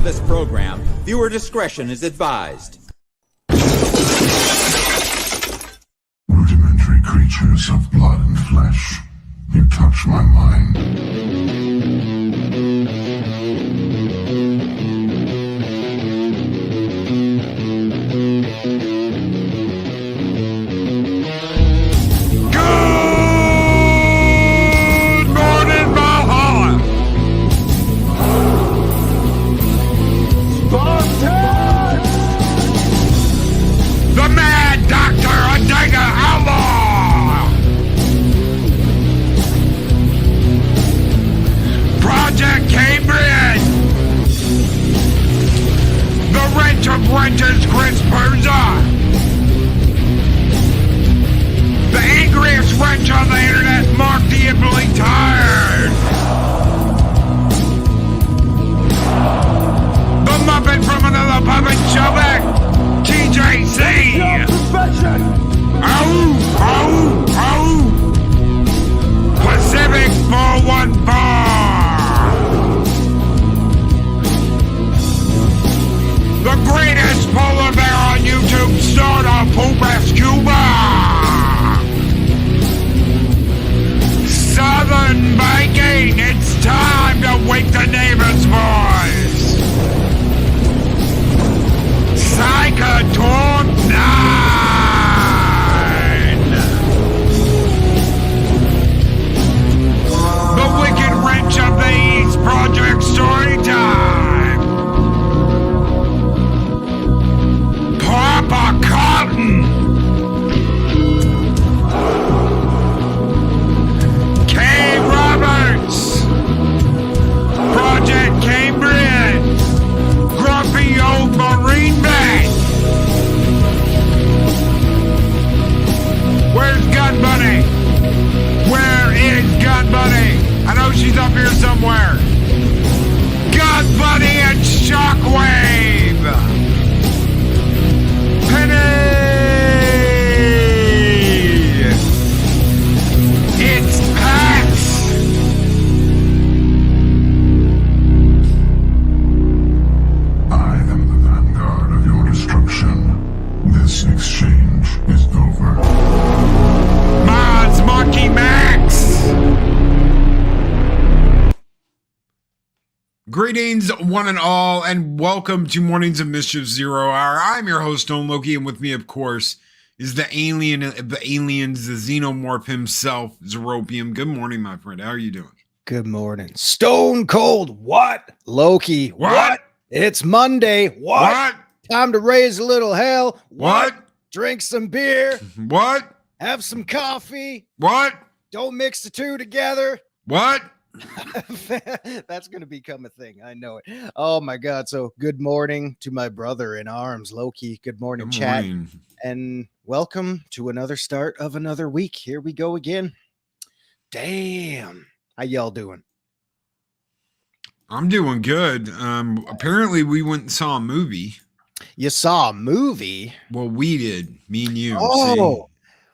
this program, viewer discretion is advised. Rudimentary creatures of blood and flesh, you touch my mind. Good morning, Valhalla! The Mad Doctor, a Dagger Outlaw! Project Cambridge! The Wrench of Wrenches, Chris Perza! The angriest wrench on the internet, Mark the Italy Tired! The Muppet from another puppet show back, TJC! Ow! Ow! Ow! Pacific 414! The greatest polar bear on YouTube, Start of Poop Cuba! Southern Viking, it's time to wake the neighbor's voice! Psychotorp 9! The Wicked Wrench of the East Project Storytime! Papa Cotton! K. Roberts! Project Cambridge! Grumpy Old Marine Bay! Where's Gun Bunny? Where is Gun Bunny? I know she's up here somewhere. Gun Bunny and Shockwave! Penny! It's Pax! I am the vanguard of your destruction. This exchange is over. Mars Marky Max! Greetings, one and all, and welcome to Mornings of Mischief ZeroHour. I'm your host, Stone Loki, and with me, of course, is the alien of the aliens, the xenomorph himself, Zeropium. Good morning, my friend. How are you doing? Good morning. Stone cold. What? Loki. What? It's Monday. What? Time to raise a little hell. What? Drink some beer. What? Have some coffee. What? Don't mix the two together. What? That's going to become a thing. I know it. Oh, my God. So good morning to my brother in arms, Loki. Good morning, Good chat. morning. And welcome to another start of another week. Here we go again. Damn. How y'all doing? I'm doing good. Apparently we went and saw a movie. You saw a movie? Well, we did. Me and you. Oh, See?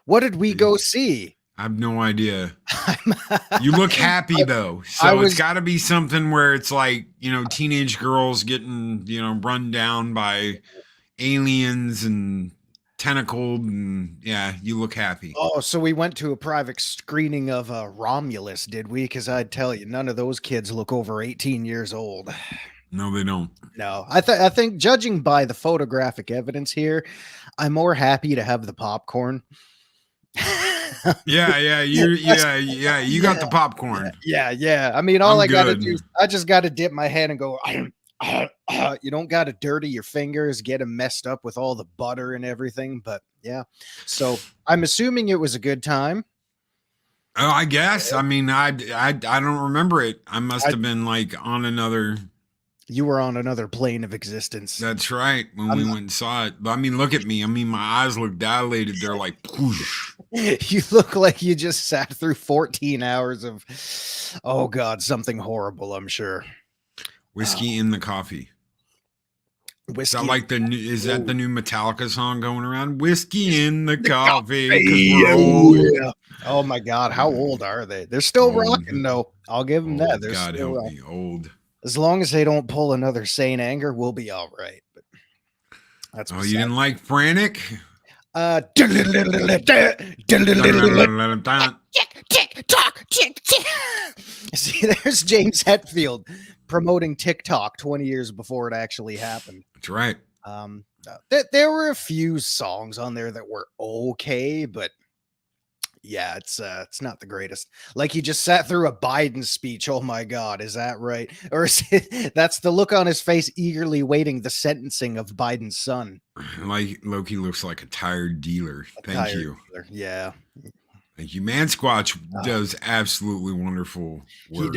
what did we go see? I have no idea. You look happy though. So it's got to be something where it's like, teenage girls getting, run down by aliens and tentacled, and yeah, you look happy. Oh, so we went to a private screening of Romulus, did we? Because I'd tell you, none of those kids look over 18 years old. No, they don't. No, I think judging by the photographic evidence here, I'm more happy to have the popcorn. You got the popcorn. Yeah. I mean, all I got to good. do, I just got to dip my hand and go. You don't got to dirty your fingers, get them messed up with all the butter and everything. But yeah, so I'm assuming it was a good time. Oh, I guess. I mean, I don't remember it. I must have been like on another. You were on another plane of existence. That's right. When we went and saw it. But I mean, look at me. I mean, my eyes look dilated. They're like, whoosh. You look like you just sat through 14 hours of, oh God, something horrible, I'm sure. Whiskey in the coffee. Whiskey. Is that like the new, is that the new Metallica song going around? Whiskey in the coffee. 'Cause we're old. Yeah. Oh my God, how old are they? They're still rocking though. I'll give them that. They're God still help rocking. me, old. As long as they don't pull another Saint Anger, we'll be all right. But that's you didn't like Frantic? See, there's James Hetfield promoting TikTok 20 years before it actually happened. That's right. There were a few songs on there that were okay, but yeah, it's not the greatest. Like he just sat through a Biden speech. Oh my God, is that right? Or is it, that's the look on his face, eagerly waiting the sentencing of Biden's son. Like Loki looks like a tired dealer. Thank you. Dealer. Yeah. Thank you. Man Squatch does absolutely wonderful work.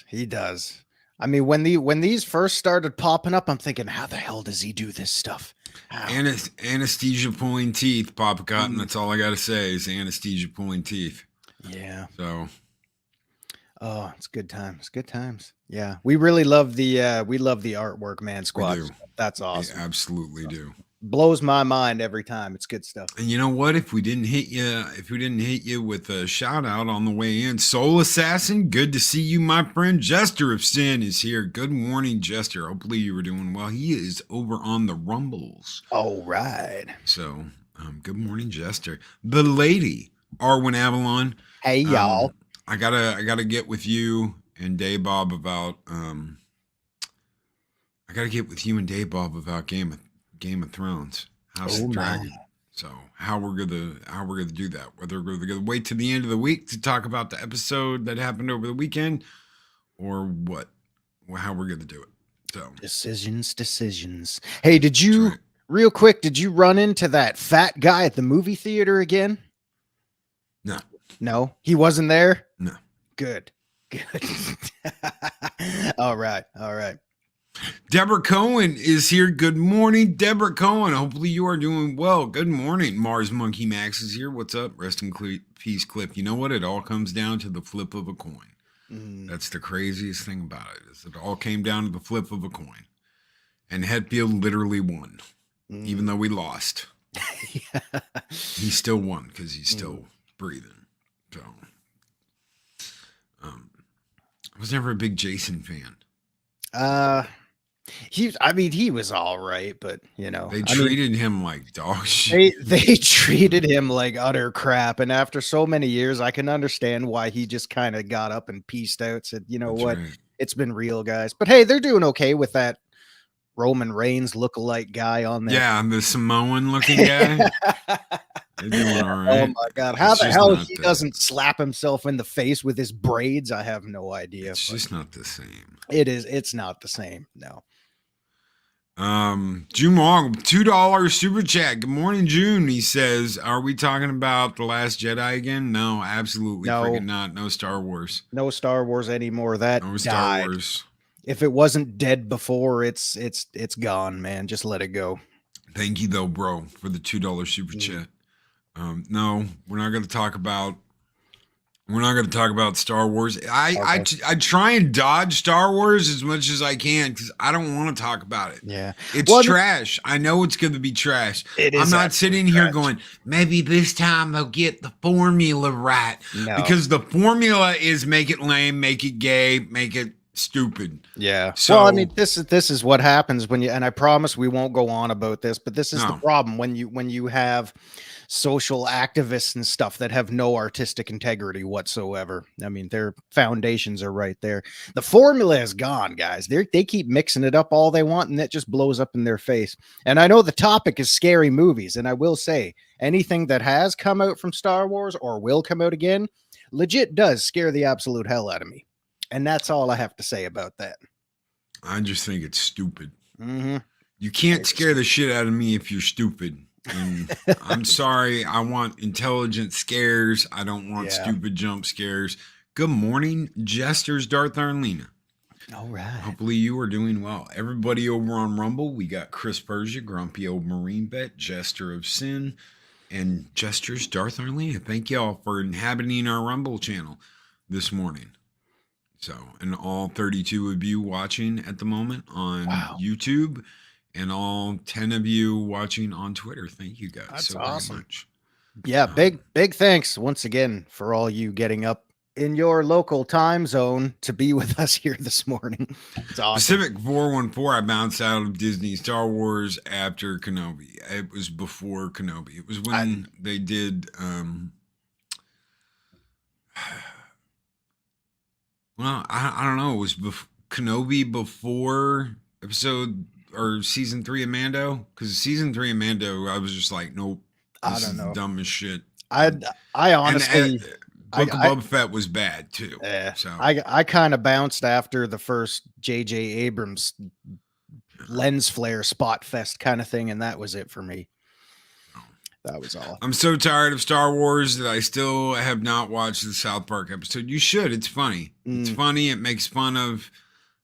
He does. I mean, when these first started popping up, I'm thinking, how the hell does he do this stuff? Anesthesia pulling teeth, Papa Cotton. That's all I got to say is anesthesia pulling teeth. Yeah. So. Oh, it's good times. Good times. Yeah. We really love the artwork, Man Squatch. That's awesome. We absolutely do. Blows my mind every time. It's good stuff. And you know what? If we didn't hit you with a shout out on the way in, Soul Assassin, good to see you, my friend. Jester of Sin is here. Good morning, Jester. Hopefully you were doing well. He is over on the Rumbles. All right. So, good morning, Jester. The lady, Arwen Avalon. Hey, y'all. I gotta get with you and Day Bob about Game of Thrones, House of Dragon. So how we're gonna do that? Whether we're gonna wait to the end of the week to talk about the episode that happened over the weekend, or what? How we're gonna do it? So decisions. Hey, did you real quick? Did you run into that fat guy at the movie theater again? No, he wasn't there. No. Good. All right. Deborah Cohen is here. Good morning, Deborah Cohen. Hopefully you are doing well. Good morning. Mars Monkey Max is here. What's up? Rest in peace, Clip. You know what? It all comes down to the flip of a coin. That's the craziest thing about it. Is it all came down to the flip of a coin. And Hetfield literally won. Even though we lost. He still won because he's still breathing. So I was never a big Jason fan. He was all right, but they treated him like dog shit. They treated him like utter crap, and after so many years, I can understand why he just kind of got up and peaced out. Said, That's what? Right. It's been real, guys. But hey, they're doing okay with that Roman Reigns lookalike guy on there. Yeah, the Samoan looking guy. They're doing all right. Oh my God, how the hell he doesn't slap himself in the face with his braids? I have no idea. It's just not the same. It is. It's not the same. No. June Long, $2 super chat. Good morning, June. He says, "Are we talking about The Last Jedi again?" No, absolutely freaking not. No Star Wars. No Star Wars anymore. That no Star Wars. If it wasn't dead before, it's gone, man. Just let it go. Thank you though, bro, for the $2 super chat. No, we're not going to talk about Star Wars. I try and dodge Star Wars as much as I can because I don't want to talk about it. Yeah. It's trash. I know it's going to be trash. I'm not sitting here going, maybe this time they'll get the formula right. No. Because the formula is make it lame, make it gay, make it stupid. Yeah. So, well, I mean, this is what happens when and I promise we won't go on about this, but this is the problem when you have social activists and stuff that have no artistic integrity whatsoever. I mean, their foundations are right there. The formula is gone, guys. They keep mixing it up all they want, and that just blows up in their face. And I know the topic is scary movies, and I will say anything that has come out from Star Wars or will come out again legit does scare the absolute hell out of me. And that's all I have to say about that. I just think it's stupid. Mm-hmm. You can't scare the shit out of me if you're stupid. And I'm sorry. I want intelligent scares. I don't want stupid jump scares. Good morning, Jesters, Darth Arlena. All right. Hopefully you are doing well. Everybody over on Rumble, we got Chris Persia, Grumpy Old Marine Bet, Jester of Sin, and Jesters, Darth Arlena. Thank y'all for inhabiting our Rumble channel this morning. So, and all 32 of you watching at the moment on YouTube, and all 10 of you watching on Twitter. Thank you guys so awesome. Very much. Yeah, big thanks once again for all you getting up in your local time zone to be with us here this morning. It's awesome. Pacific 414, I bounced out of Disney Star Wars after Kenobi. It was before Kenobi. It was when they did well, I don't know. It was Kenobi before episode or season 3 of Mando, because season 3 of Mando, I was just like, nope, I this don't is know. dumb as shit. I honestly, Book of Boba Fett was bad too. So I kind of bounced after the first J.J. Abrams lens flare spot fest kind of thing, and that was it for me. That was all. I'm so tired of Star Wars that I still have not watched the South Park episode. You should. It's funny. It's funny. It makes fun of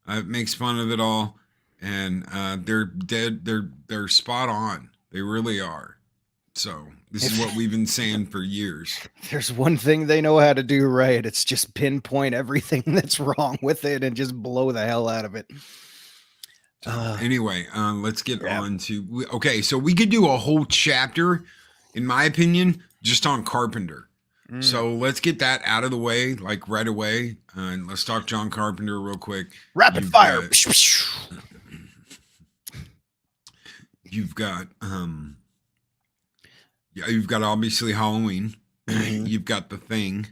it all, and they're dead. They're spot on. They really are. So this is what we've been saying for years. There's one thing they know how to do right. It's just pinpoint everything that's wrong with it and just blow the hell out of it. Anyway, let's get on to. Okay, so we could do a whole chapter, in my opinion, just on Carpenter. So let's get that out of the way, like right away, and let's talk John Carpenter real quick. Rapid fire. You've got you've got obviously Halloween. You've got The Thing.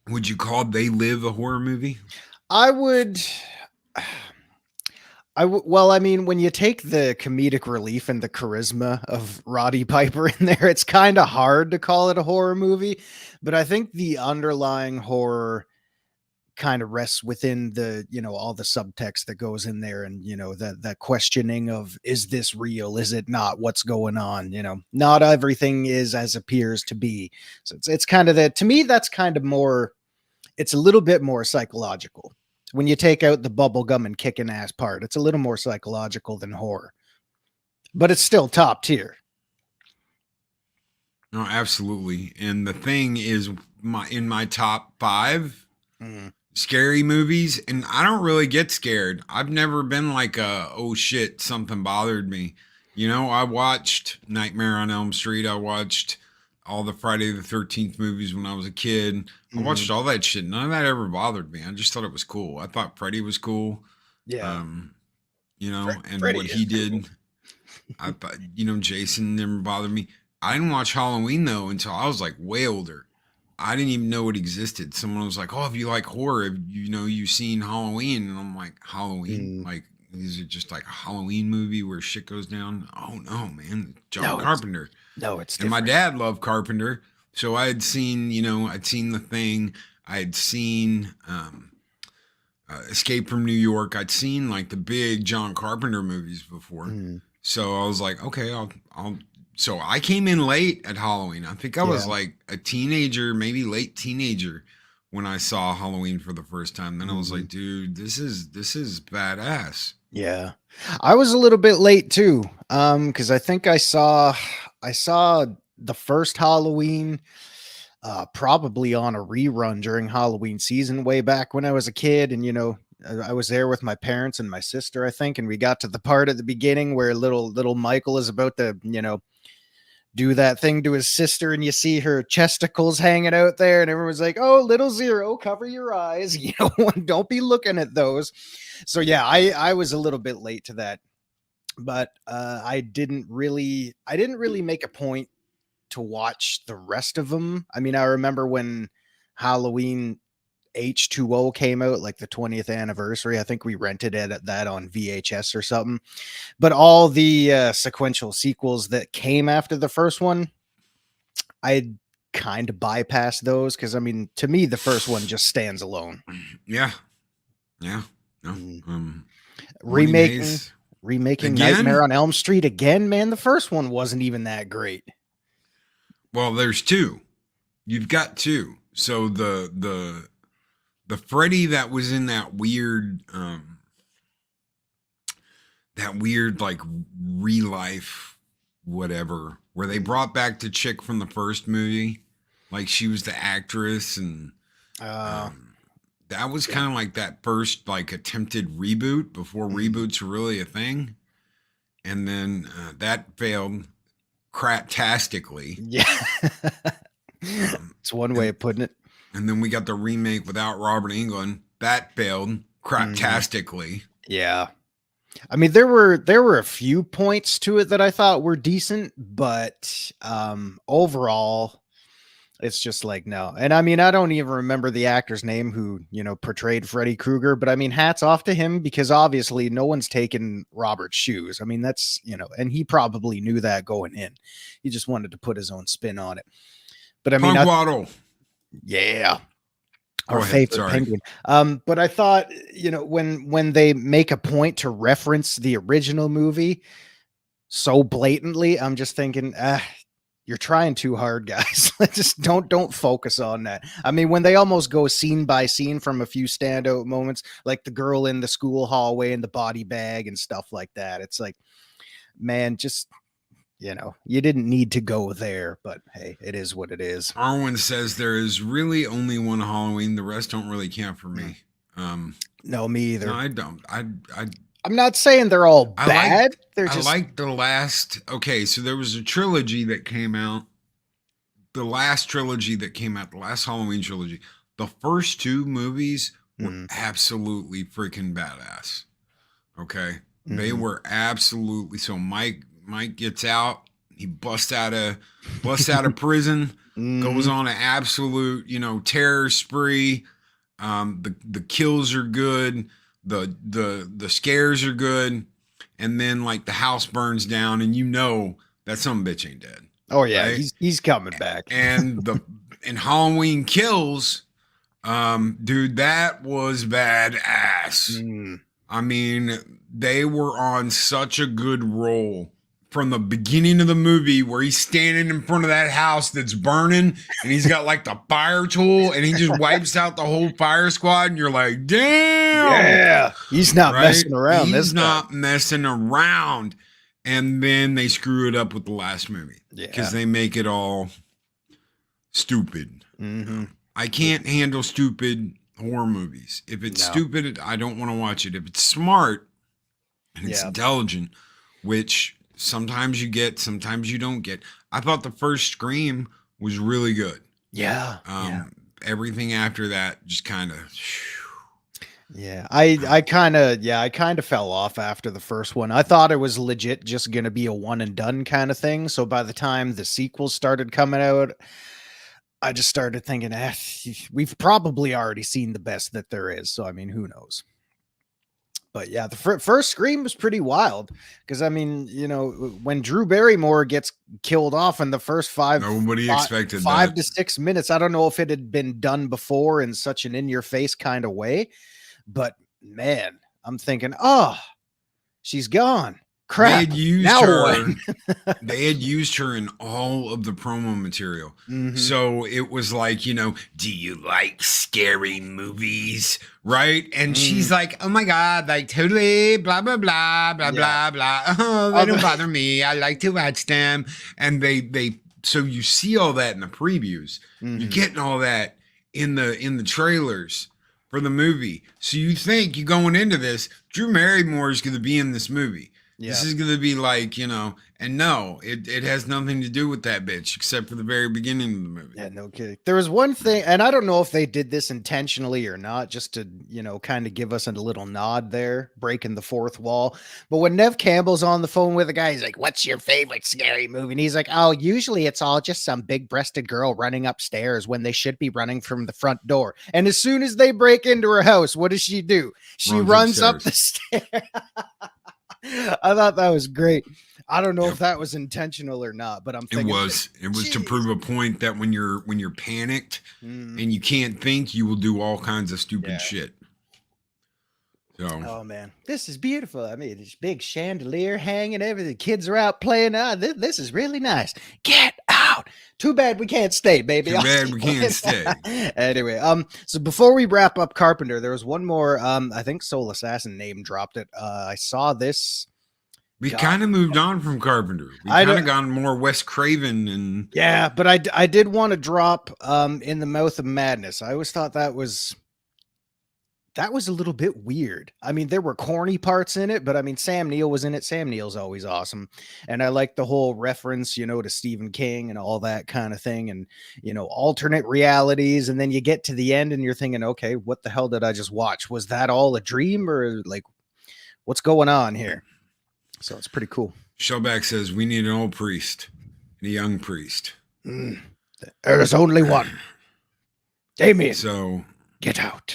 Would you call They Live a horror movie? Well, I mean, when you take the comedic relief and the charisma of Roddy Piper in there, it's kind of hard to call it a horror movie. But I think the underlying horror kind of rests within the, all the subtext that goes in there, and, that questioning of, is this real? Is it not? What's going on? Not everything is as appears to be. So it's kind of that, to me, that's kind of more, it's a little bit more psychological. When you take out the bubblegum and kicking ass part, it's a little more psychological than horror, but it's still top tier. No, absolutely. And The Thing is in my top 5 scary movies. And I don't really get scared. I've never been like oh shit, something bothered me. I watched Nightmare on Elm Street. I watched all the Friday the 13th movies when I was a kid. I watched all that shit. None of that ever bothered me. I just thought it was cool. I thought Freddy was cool. Yeah. And Freddy what he did. I thought, Jason never bothered me. I didn't watch Halloween though until I was like way older. I didn't even know it existed. Someone was like, "Oh, if you like horror, you've seen Halloween," and I'm like, "Halloween? Like, is it just like a Halloween movie where shit goes down?" Oh no, man, John Carpenter. No, it's different. And my dad loved Carpenter, so I had seen, I'd seen The Thing, I had seen Escape from New York, I'd seen like the big John Carpenter movies before. So I was like, okay, I'll. So I came in late at Halloween. I think I was like a teenager, maybe late teenager, when I saw Halloween for the first time. Then I was like, dude, this is badass. Yeah. I was a little bit late too. Because I think I saw the first Halloween probably on a rerun during Halloween season way back when I was a kid. And I was there with my parents and my sister, I think, and we got to the part at the beginning where little Michael is about to, do that thing to his sister, and you see her chesticles hanging out there, and everyone's like, "Oh, little Zero, cover your eyes, don't be looking at those." So yeah, I was a little bit late to that, but I didn't really make a point to watch the rest of them. I mean, I remember when Halloween H2O came out, like the 20th anniversary. I think we rented that on VHS or something. But all the sequential sequels that came after the first one, I kind of bypassed those because, I mean, to me, the first one just stands alone. Yeah. No. Remaking Nightmare on Elm Street again, man. The first one wasn't even that great. Well, there's 2. You've got 2. So the Freddy that was in that weird like real life whatever, where they brought back the chick from the first movie, like she was the actress, and that was kind of like that first like attempted reboot before reboots were really a thing, and then that failed craptastically. Yeah. It's one way of putting it. And then we got the remake without Robert Englund. That failed craptastically. Yeah. I mean, there were a few points to it that I thought were decent, but overall, it's just like, no. And I mean, I don't even remember the actor's name who, portrayed Freddy Krueger, but I mean, hats off to him, because obviously no one's taken Robert's shoes. I mean, that's, and he probably knew that going in. He just wanted to put his own spin on it. But I mean, yeah. Our favorite penguin. But I thought, when they make a point to reference the original movie so blatantly, I'm just thinking, you're trying too hard, guys. Just don't focus on that. I mean, when they almost go scene by scene from a few standout moments, like the girl in the school hallway and the body bag and stuff like that, it's like, man, just, you didn't need to go there, but hey, it is what it is. Arwen says there is really only one Halloween. The rest don't really count for me. No, me either. No, I don't. I'm not saying they're all bad. I like the last. Okay, so there was a trilogy that came out. The last trilogy that came out, the last Halloween trilogy. The first two movies were absolutely freaking badass. Okay, they were absolutely. So Mike gets out. He busts out of prison. Goes on an absolute, terror spree. The kills are good. The scares are good. And then like the house burns down, and that some bitch ain't dead. Oh yeah, right? he's coming back. And Halloween Kills, dude, that was badass. I mean, they were on such a good roll from the beginning of the movie, where he's standing in front of that house that's burning, and he's got like the fire tool, and he just wipes out the whole fire squad, and you're like, damn, yeah, he's not messing around. He's not messing around. And then they screw it up with the last movie, because they make it all stupid. I can't handle stupid horror movies. If it's stupid, I don't want to watch it. If it's smart and it's intelligent, which sometimes you get, sometimes you don't get. I thought the first Scream was really good. Yeah. Everything after that just kind of. Yeah, I kind of fell off after the first one. I thought it was legit just going to be a one and done kind of thing. So by the time the sequels started coming out, I just started thinking, we've probably already seen the best that there is. So, I mean, who knows? But yeah, the first Scream was pretty wild, because I mean, when Drew Barrymore gets killed off in the first nobody expected 5 to 6 minutes. I don't know if it had been done before in such an in your face kind of way, but man, I'm thinking, oh, she's gone. Crap. They had used her. They had used her in all of the promo material. So it was like, do you like scary movies? Right. And she's like, oh my God, like totally blah, blah, blah, blah, blah, blah. Oh, they don't bother me. I like to watch them. And so you see all that in the previews. You're getting all that in the trailers for the movie. So you think you're going into this, Drew Barrymore is going to be in this movie. Yeah. This is going to be like, and no, it has nothing to do with that bitch, except for the very beginning of the movie. Yeah, no kidding. There was one thing, and I don't know if they did this intentionally or not, just to, kind of give us a little nod there, breaking the fourth wall. But when Nev Campbell's on the phone with a guy, he's like, what's your favorite scary movie? And he's like, oh, usually it's all just some big breasted girl running upstairs when they should be running from the front door. And as soon as they break into her house, what does she do? She runs up the stairs. I thought that was great. I don't know if that was intentional or not, but I'm thinking it was to prove a point that when you're panicked and you can't think, you will do all kinds of stupid shit. So, oh man, this is beautiful. I mean, this big chandelier hanging, everything. The kids are out playing. This is really nice. Get out. Too bad we can't stay, baby. Too bad we can't stay. Anyway, so before we wrap up Carpenter, there was one more. I think Soul Assassin name dropped it. I saw this. We kind of moved on from Carpenter. We kind of gone more Wes Craven and but I did want to drop In the Mouth of Madness. I always thought that was that was a little bit weird. I mean, there were corny parts in it, but I mean, Sam Neill was in it. Sam Neill's always awesome. And I like the whole reference, to Stephen King and all that kind of thing and, alternate realities. And then you get to the end and you're thinking, okay, what the hell did I just watch? Was that all a dream or like, what's going on here? So it's pretty cool. Shellback says, we need an old priest and a young priest. There's only one. Damien. So get out.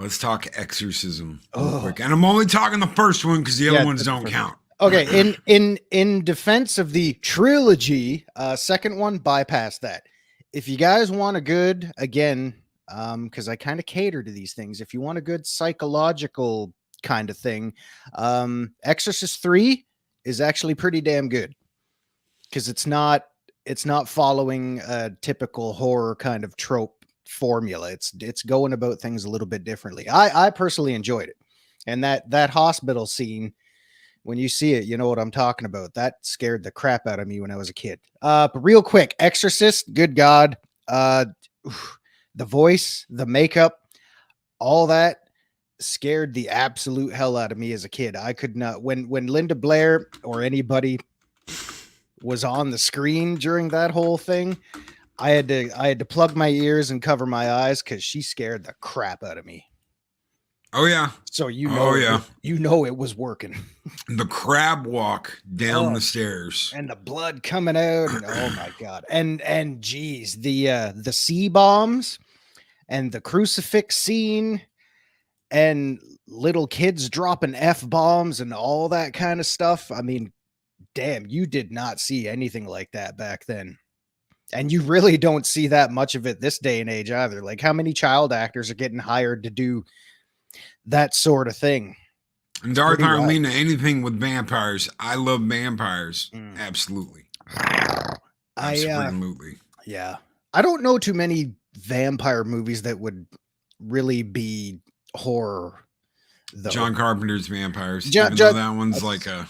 Let's talk exorcism real quick. And I'm only talking the first one because the other ones don't count. Okay, in defense of the trilogy, second one, bypass that. If you guys want a good, again, because I kind of cater to these things, if you want a good psychological kind of thing, Exorcist 3 is actually pretty damn good. Because it's not following a typical horror kind of trope formula. It's going about things a little bit differently. I personally enjoyed it. And that hospital scene, when you see it, you know what I'm talking about. That scared the crap out of me when I was a kid. But real quick, Exorcist, good God. The voice, the makeup, all that scared the absolute hell out of me as a kid. I could not, when Linda Blair or anybody was on the screen during that whole thing, I had to plug my ears and cover my eyes because she scared the crap out of me. Oh yeah. So it was working. The crab walk down the stairs and the blood coming out. And, oh my God. And geez, the C bombs and the crucifix scene and little kids dropping F bombs and all that kind of stuff. I mean, damn, you did not see anything like that back then. And you really don't see that much of it this day and age either. Like, how many child actors are getting hired to do that sort of thing? And Darth Arlena, anything with vampires. I love vampires. Absolutely. Absolutely. Yeah. I don't know too many vampire movies that would really be horror, though. John Carpenter's Vampires. Even though that one's like a...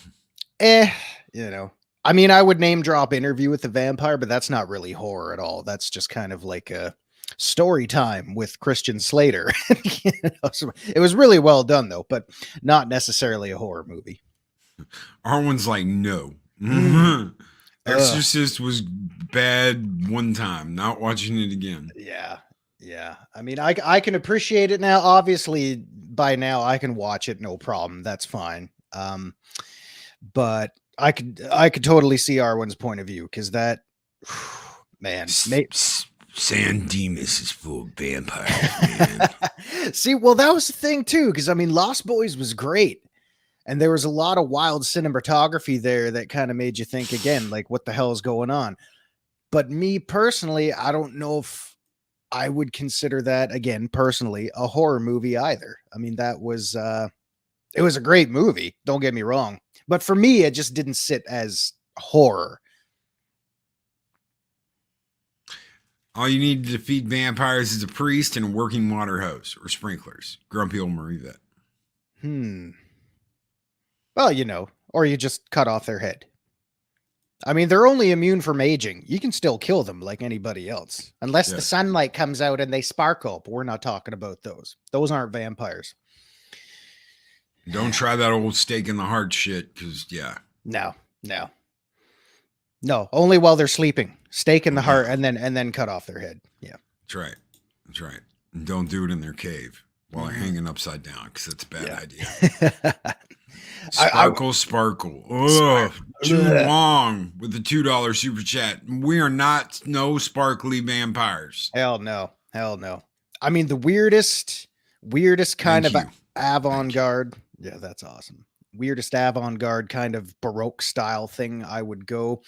I mean, I would name drop Interview with the Vampire, but that's not really horror at all. That's just kind of like a story time with Christian Slater. So it was really well done, though, but not necessarily a horror movie. Arwen's like, no. Exorcist was bad one time. Not watching it again. Yeah. I mean, I can appreciate it now. Obviously, by now, I can watch it, no problem. That's fine. But I could totally see Arwen's point of view because that, man, San Dimas is full of vampires, man. See, well, that was the thing too, because I mean, Lost Boys was great, and there was a lot of wild cinematography there that kind of made you think again, like, what the hell is going on? But me personally, I don't know if I would consider that, again, personally, a horror movie either. I mean, that was it was a great movie. Don't get me wrong. But for me, it just didn't sit as horror. All you need to defeat vampires is a priest and a working water hose or sprinklers. Grumpy old Marie vet. Well, or you just cut off their head. I mean, they're only immune from aging. You can still kill them like anybody else. Unless the sunlight comes out and they sparkle. But we're not talking about those. Those aren't vampires. Don't try that old stake in the heart shit, because No, only while they're sleeping. Stake in the heart and then cut off their head. Yeah. That's right. And don't do it in their cave while they're hanging upside down, because that's a bad idea. Sparkle. Oh, too long with the $2 super chat. We are not no sparkly vampires. Hell no. I mean, the weirdest kind of avant-garde. Yeah, that's awesome. Weirdest avant-garde kind of Baroque style thing I would go.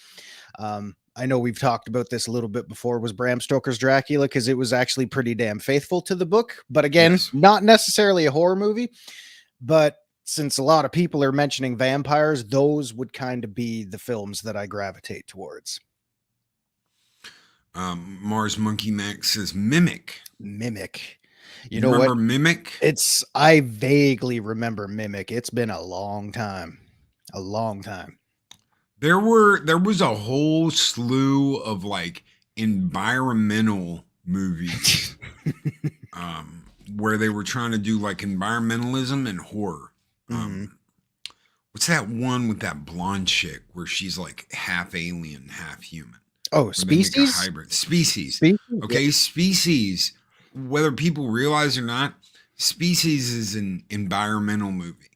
I know we've talked about this a little bit before, was Bram Stoker's Dracula, because it was actually pretty damn faithful to the book. But again, not necessarily a horror movie. But since a lot of people are mentioning vampires, those would kind of be the films that I gravitate towards. Mars Monkey Max says Mimic. You know remember what? Mimic? I vaguely remember Mimic. It's been a long time. There was a whole slew of like environmental movies where they were trying to do like environmentalism and horror. What's that one with that blonde chick where she's like half alien, half human? Oh, Species? Hybrid. Species. Okay, yeah. Species, whether people realize or not, Species is an environmental movie.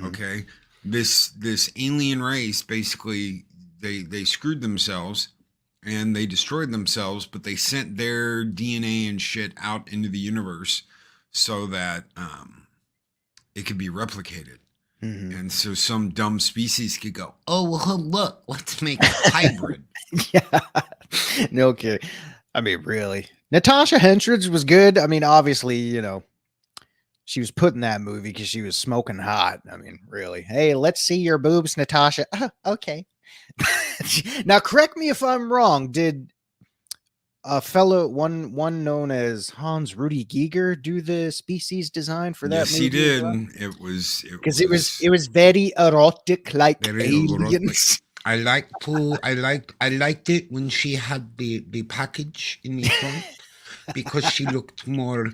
Okay? This alien race, basically, they screwed themselves and they destroyed themselves, but they sent their DNA and shit out into the universe so that it could be replicated. And so some dumb species could go, oh, well, look, let's make a hybrid. Yeah. No kidding. I mean, really. Natasha Henstridge was good. I mean, obviously, you know, she was put in that movie because she was smoking hot. I mean, really. Hey, let's see your boobs, Natasha. Okay. Now, correct me if I'm wrong. Did a fellow one known as Hans Rudy Giger do the Species design for that movie? Yes, he did. It was because it was very erotic, like very aliens. I liked it when she had the package in the front because she looked more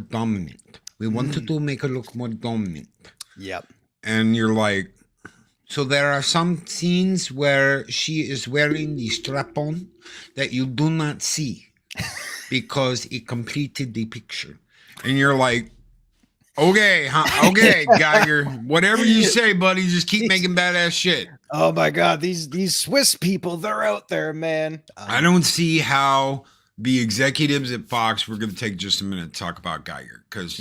dominant. We wanted to make her look more dominant. Yep. And you're like, so there are some scenes where she is wearing the strap-on that you do not see because it completed the picture. And you're like, okay, okay, Geiger, whatever you say, buddy, just keep making badass shit. Oh my God, these Swiss people, they're out there, man. I don't see how the executives at Fox, we're going to take just a minute to talk about Geiger because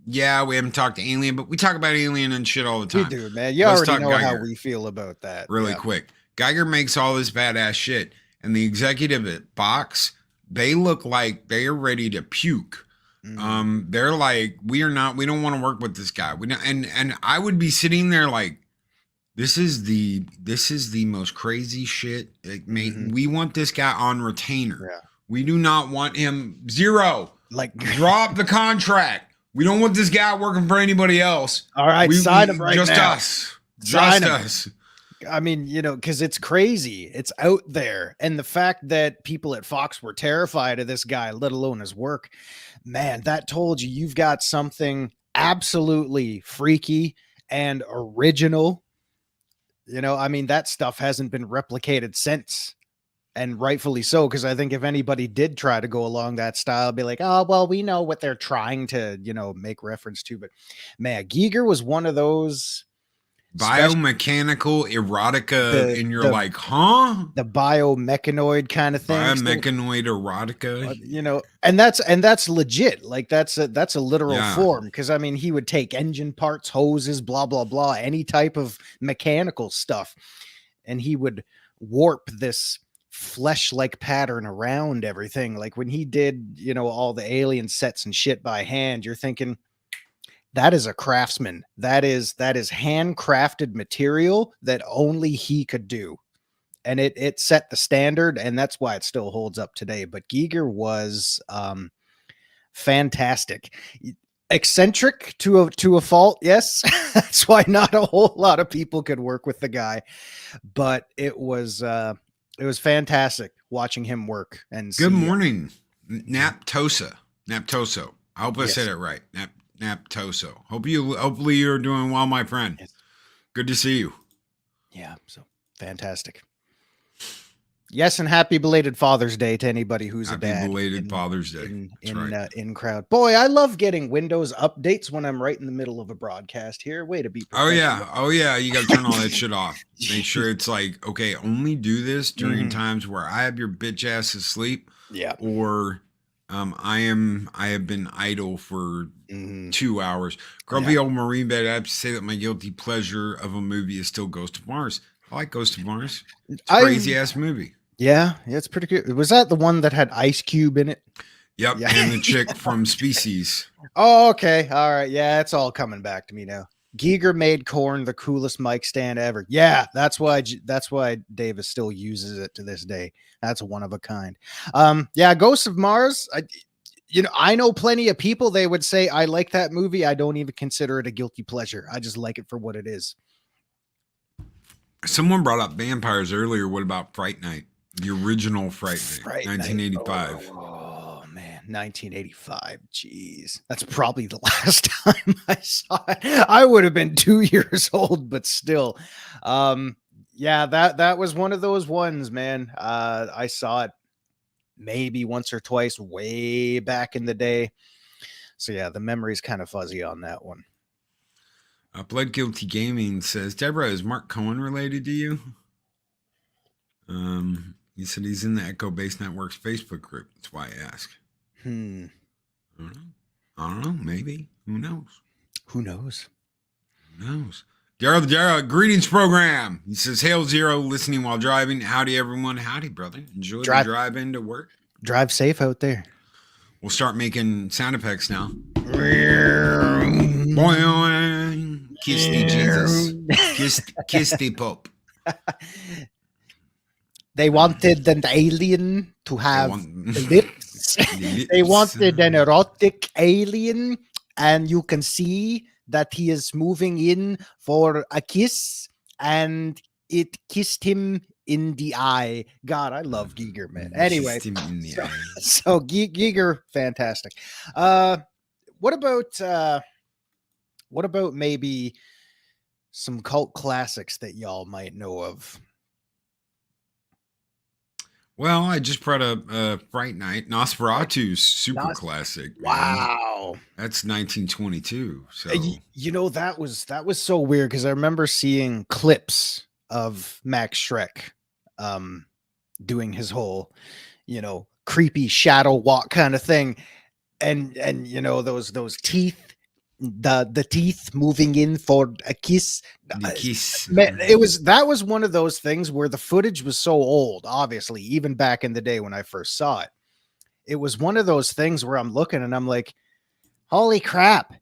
yeah, we haven't talked to Alien, but we talk about Alien and shit all the time. We do, man. You already know how we feel about that. Really quick. Geiger makes all this badass shit, and the executive at Fox, they look like they are ready to puke. They're like, we don't want to work with this guy. And I would be sitting there like, this is the most crazy shit. We want this guy on retainer. Yeah. We do not want him like drop the contract. We don't want this guy working for anybody else. All right, sign him right now. Just us. I mean, you know, because it's crazy. It's out there. And the fact that people at Fox were terrified of this guy, let alone his work, man, that told you you've got something absolutely freaky and original. You know, I mean, that stuff hasn't been replicated since. And rightfully so, because I think if anybody did try to go along that style, be like, oh, well, we know what they're trying to, you know, make reference to. But man, Giger was one of those biomechanical erotica, and you're like, huh? The biomechanoid kind of thing. Biomechanoid erotica. You know, and that's legit. Like that's a literal form. Because I mean, he would take engine parts, hoses, blah, blah, blah, any type of mechanical stuff. And he would warp this flesh-like pattern around everything. Like when he did, you know, all the alien sets and shit by hand, you're thinking that is a craftsman. That is handcrafted material that only he could do. And it set the standard, and that's why it still holds up today. But Giger was fantastic. Eccentric to a fault, yes. That's why not a whole lot of people could work with the guy. But it was fantastic watching him work. And good morning, Naptoso. I hope I said it right. Naptoso. Hopefully you're doing well, my friend. Yes. Good to see you. Yeah, so fantastic. Yes, and happy belated Father's Day to anybody who's a dad. Happy belated Father's Day. In crowd. Boy, I love getting Windows updates when I'm right in the middle of a broadcast here. Way to be professional. Oh yeah. You got to turn all that shit off. Make sure it's like, okay, only do this during times where I have your bitch ass asleep. Yeah. Or I have been idle for 2 hours. Grumpy old Marine Bed. I have to say that my guilty pleasure of a movie is still Ghost of Mars. I like Ghost of Mars. It's a crazy ass movie. Yeah, it's pretty good. Was that the one that had Ice Cube in it? Yep, yeah. And the chick from Species. Oh, okay. All right. Yeah, it's all coming back to me now. Giger made Korn the coolest mic stand ever. Yeah, that's why Davis still uses it to this day. That's one of a kind. Yeah, Ghost of Mars. I know plenty of people. They would say I like that movie. I don't even consider it a guilty pleasure. I just like it for what it is. Someone brought up vampires earlier. What about Fright Night? The original Fright Night, 1985. Oh man, 1985. Jeez, that's probably the last time I saw it. I would have been 2 years old, but still. Yeah, that was one of those ones, man. I saw it maybe once or twice way back in the day. So yeah, the memory's kind of fuzzy on that one. Blood Guilty Gaming says, Deborah, is Mark Cohen related to you? He said he's in the Echo Base Network's Facebook group. That's why I asked. I don't know. I don't know. Maybe. Who knows? Who knows? Who knows? Daryl, greetings program. He says, Hail Zero, listening while driving. Howdy, everyone. Howdy, brother. Enjoy the drive into work. Drive safe out there. We'll start making sound effects now. Kiss the Jesus. Kiss the Pope. They wanted an alien to have lips. They wanted an erotic alien, and you can see that he is moving in for a kiss, and it kissed him in the eye. God, I love Giger, man. Anyway, so Giger, fantastic. What about maybe some cult classics that y'all might know of? Well, I just brought up Fright Night. Nosferatu's super classic. Wow. Man. That's 1922. So you know, that was so weird because I remember seeing clips of Max Schreck doing his whole, creepy shadow walk kind of thing. And those teeth, the teeth moving in for a kiss. Man, that was one of those things where the footage was so old, obviously, even back in the day when I first saw it. It was one of those things where I'm looking and I'm like, holy crap,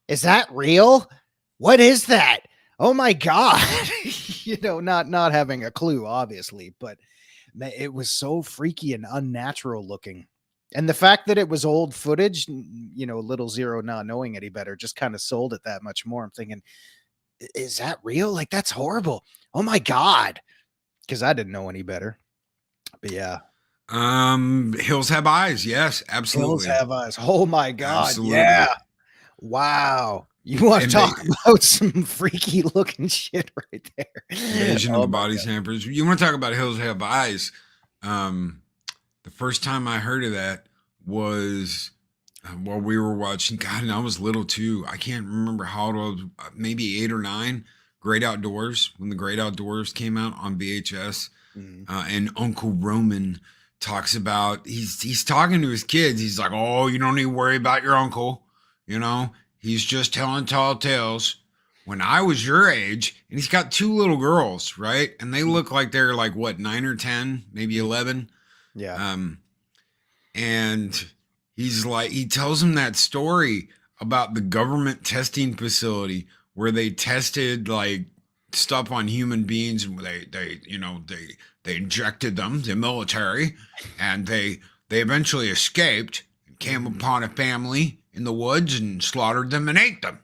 is that real? What is that? Oh my God. Not having a clue, obviously, but man, it was so freaky and unnatural looking. And the fact that it was old footage, little Zero not knowing any better, just kind of sold it that much more. I'm thinking, is that real? Like, that's horrible. Oh my God. Because I didn't know any better. But yeah. Hills Have Eyes. Yes, absolutely. Hills Have Eyes. Oh my God. Absolutely. Yeah. Wow. You want to talk about some freaky looking shit right there. Invasion of the Body Snatchers. You want to talk about Hills Have Eyes. The first time I heard of that was while we were watching, God, and I was little too. I can't remember how old I was, maybe 8 or 9. Great Outdoors, when the Great Outdoors came out on VHS. And Uncle Roman talks about, he's talking to his kids. He's like, oh, you don't need to worry about your uncle. He's just telling tall tales. When I was your age, and he's got 2 little girls, right? And they look like they're like, what, 9 or 10, maybe 11. Yeah. And he's like, he tells him that story about the government testing facility where they tested like stuff on human beings, and they injected them, the military, and they eventually escaped and came upon a family in the woods and slaughtered them and ate them.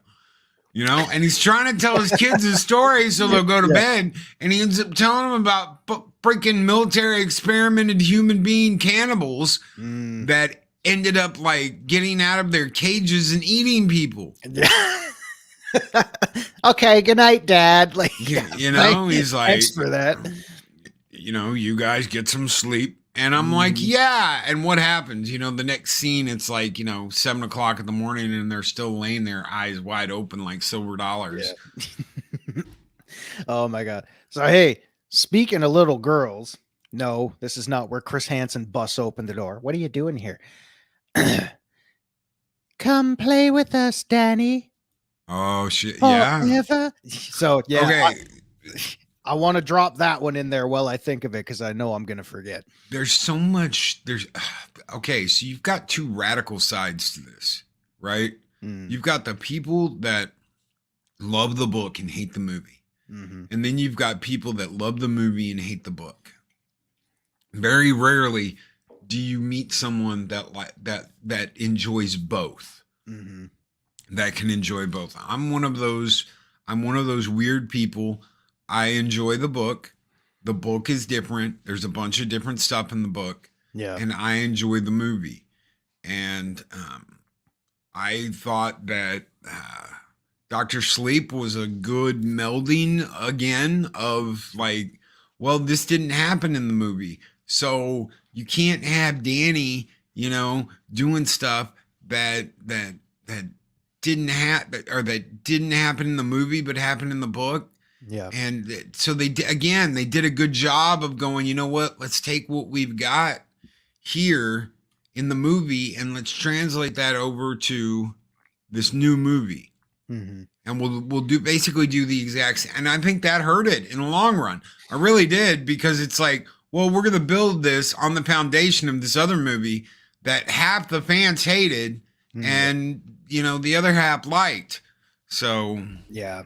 And he's trying to tell his kids his story so they'll go to bed, and he ends up telling them about freaking military experimented human being cannibals that ended up like getting out of their cages and eating people. Okay, good night, Dad. Like, he's like, thanks for that. You guys get some sleep. And I'm like, yeah. And what happens? The next scene, it's like, 7:00 in the morning and they're still laying there, eyes wide open like silver dollars. Yeah. Oh my God. So, hey, speaking of little girls, no, this is not where Chris Hansen busts open the door. What are you doing here? Come play with us, Danny. Oh, shit. Yeah. Forever. So, yeah. Okay. I want to drop that one in there while I think of it because I know I'm going to forget. There's so much. Okay, so you've got 2 radical sides to this, right? You've got the people that love the book and hate the movie. And then you've got people that love the movie and hate the book. Very rarely do you meet someone that enjoys both. That can enjoy both. I'm one of those weird people. I enjoy the book. The book is different. There's a bunch of different stuff in the book. Yeah. And I enjoy the movie. and I thought that Dr. Sleep was a good melding again of like, well, this didn't happen in the movie, so you can't have Danny, doing stuff that didn't happen, or that didn't happen in the movie but happened in the book. Yeah. And so they did a good job of going, you know what, let's take what we've got here in the movie and let's translate that over to this new movie. Mm-hmm. And we'll do the exact same. And I think that hurt it in the long run. I really did, because it's like, well, we're going to build this on the foundation of this other movie that half the fans hated, and the other half liked. So yeah.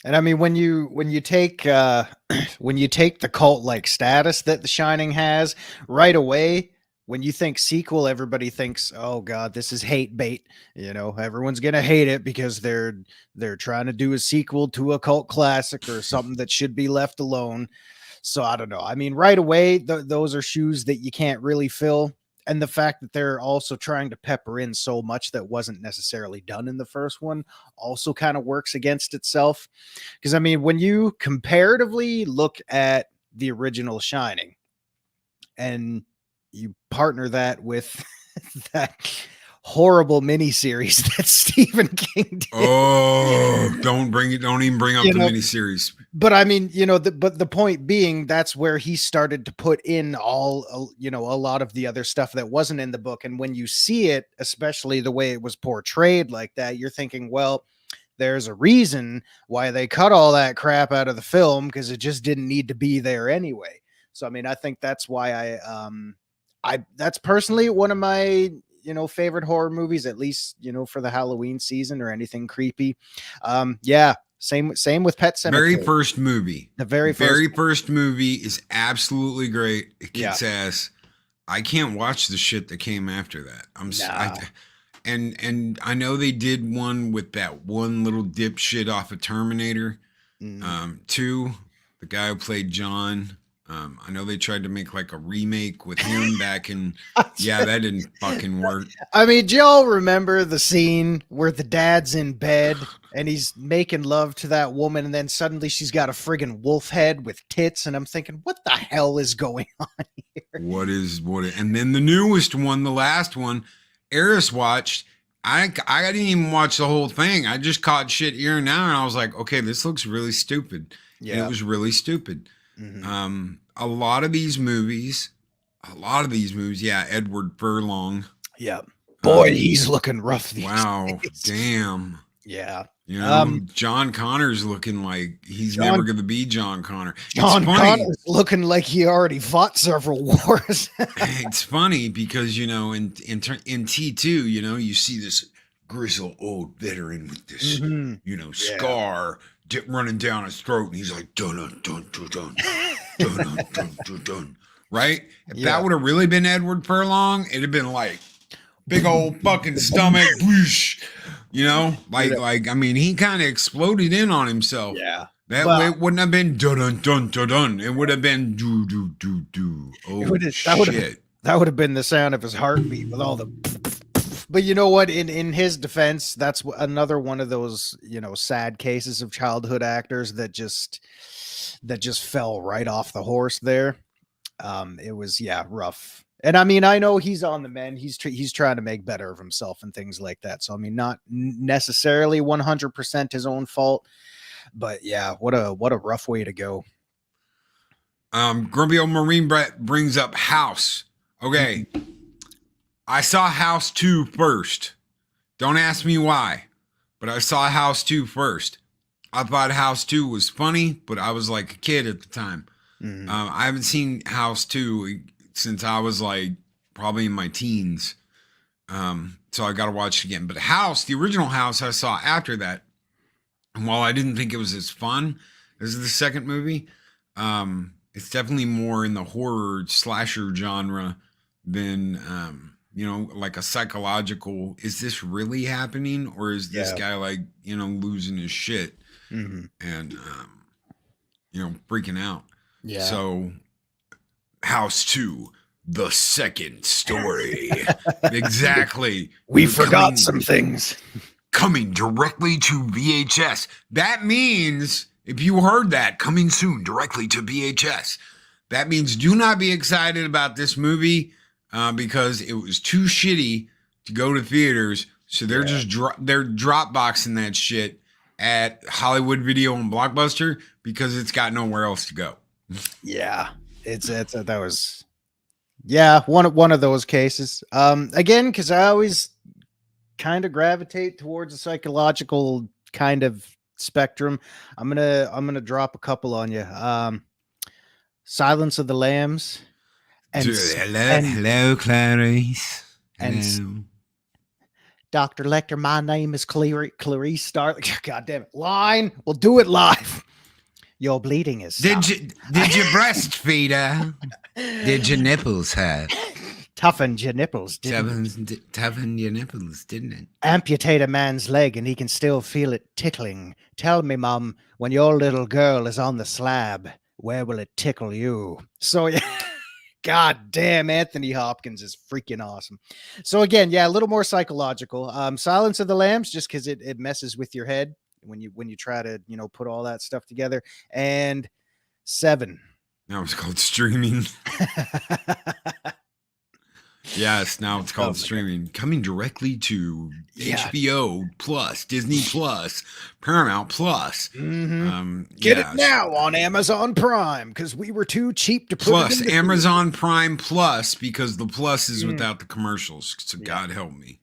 And I mean, when you take the cult like status that The Shining has right away, when you think sequel, everybody thinks, oh God, this is hate bait. Everyone's going to hate it because they're trying to do a sequel to a cult classic or something that should be left alone. So I don't know. I mean, right away, those are shoes that you can't really fill. And the fact that they're also trying to pepper in so much that wasn't necessarily done in the first one also kind of works against itself. Because, I mean, when you comparatively look at the original Shining and you partner that with that horrible miniseries that Stephen King did. Oh, don't even bring up the miniseries. But I mean, but the point being, that's where he started to put in all, a lot of the other stuff that wasn't in the book. And when you see it, especially the way it was portrayed like that, you're thinking, well, there's a reason why they cut all that crap out of the film, because it just didn't need to be there anyway. So, I mean, I think that's why that's personally one of my, favorite horror movies, at least, for the Halloween season or anything creepy. Yeah. Same with Pet Sematary. Very first movie. The very first movie is absolutely great. It kicks ass. I can't watch the shit that came after that. And I know they did one with that one little dipshit off of Terminator 2, the guy who played John. I know they tried to make like a remake with him back in, that didn't fucking work. I mean, do y'all remember the scene where the dad's in bed and he's making love to that woman, and then suddenly she's got a friggin' wolf head with tits, and I'm thinking, what the hell is going on here? And then the newest one, the last one, Eris watched. I didn't even watch the whole thing. I just caught shit here and now, and I was like, okay, this looks really stupid. Yeah, and it was really stupid. Mm-hmm. A lot of these movies, Edward Furlong. Yeah. Boy, he's looking rough these days. Damn. Yeah. John Connor's looking like he's never going to be John Connor. John Connor's looking like he already fought several wars. It's funny because, in T2, you see this grizzled old veteran with this, scar running down his throat, and he's like, dun dun dun dun dun dun dun dun dun dun. Right? If that would have really been Edward Furlong, it'd have been like big old fucking stomach, whoosh, like I mean, he kind of exploded in on himself. Yeah. That way it wouldn't have been dun dun dun dun dun. It would have been do do do do. Oh shit. That would have been the sound of his heartbeat with all the. But you know what? In his defense, that's another one of those, sad cases of childhood actors that just fell right off the horse there. It was, rough. And I mean, I know he's on the mend. He's trying to make better of himself and things like that. So, I mean, not necessarily 100% his own fault, but what a rough way to go. Grumpy Old Marine Brett brings up House. Okay. I saw House 2 first. Don't ask me why, but I saw House 2 first. I thought House 2 was funny, but I was like a kid at the time. Mm-hmm. I haven't seen House 2 since I was like probably in my teens. So I got to watch it again. But House, the original House, I saw after that. And while I didn't think it was as fun as the second movie, it's definitely more in the horror slasher genre than, like a psychological, is this really happening? Or is this guy like, losing his shit and, freaking out. Yeah. So House 2, the second story. Exactly. We forgot some things. Coming directly to VHS. That means, if you heard that, coming soon directly to VHS, that means do not be excited about this movie because it was too shitty to go to theaters. So they're just they're drop boxing that shit at Hollywood Video and Blockbuster because it's got nowhere else to go. Yeah, that was one of those cases. Again, because I always kind of gravitate towards a psychological kind of spectrum. I'm gonna drop a couple on you. Silence of the Lambs. And hello, Clarice. And Dr. Lecter, my name is Clarice Starling. God damn it. Line. We'll do it live. Your bleeding is Did you breastfeed her? Did your nipples hurt? Toughened your nipples, Toughened your nipples, didn't it? Amputate a man's leg and he can still feel it tickling. Tell me, Mom, when your little girl is on the slab, where will it tickle you? So, yeah. God damn, Anthony Hopkins is freaking awesome. So again, a little more psychological. Silence of the Lambs, just because it messes with your head when you try to, put all that stuff together. And 7. Now it's called streaming. Yes, now it's called streaming. Coming directly to HBO Plus, Disney Plus, Paramount Plus. Mm-hmm. Get it now on Amazon Prime because we were too cheap to put Plus, it in Amazon Prime Plus because the plus is without the commercials. So God help me.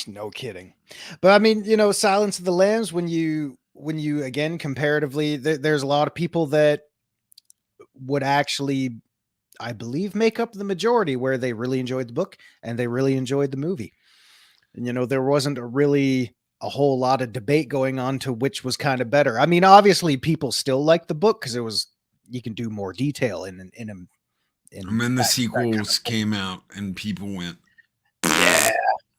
No kidding. But I mean, Silence of the Lambs, when you again, comparatively, there's a lot of people that would actually, I believe, make up the majority where they really enjoyed the book and they really enjoyed the movie. And, there wasn't a whole lot of debate going on to which was kind of better. I mean, obviously people still like the book because you can do more detail in them. And then the sequels came out and people went, yeah.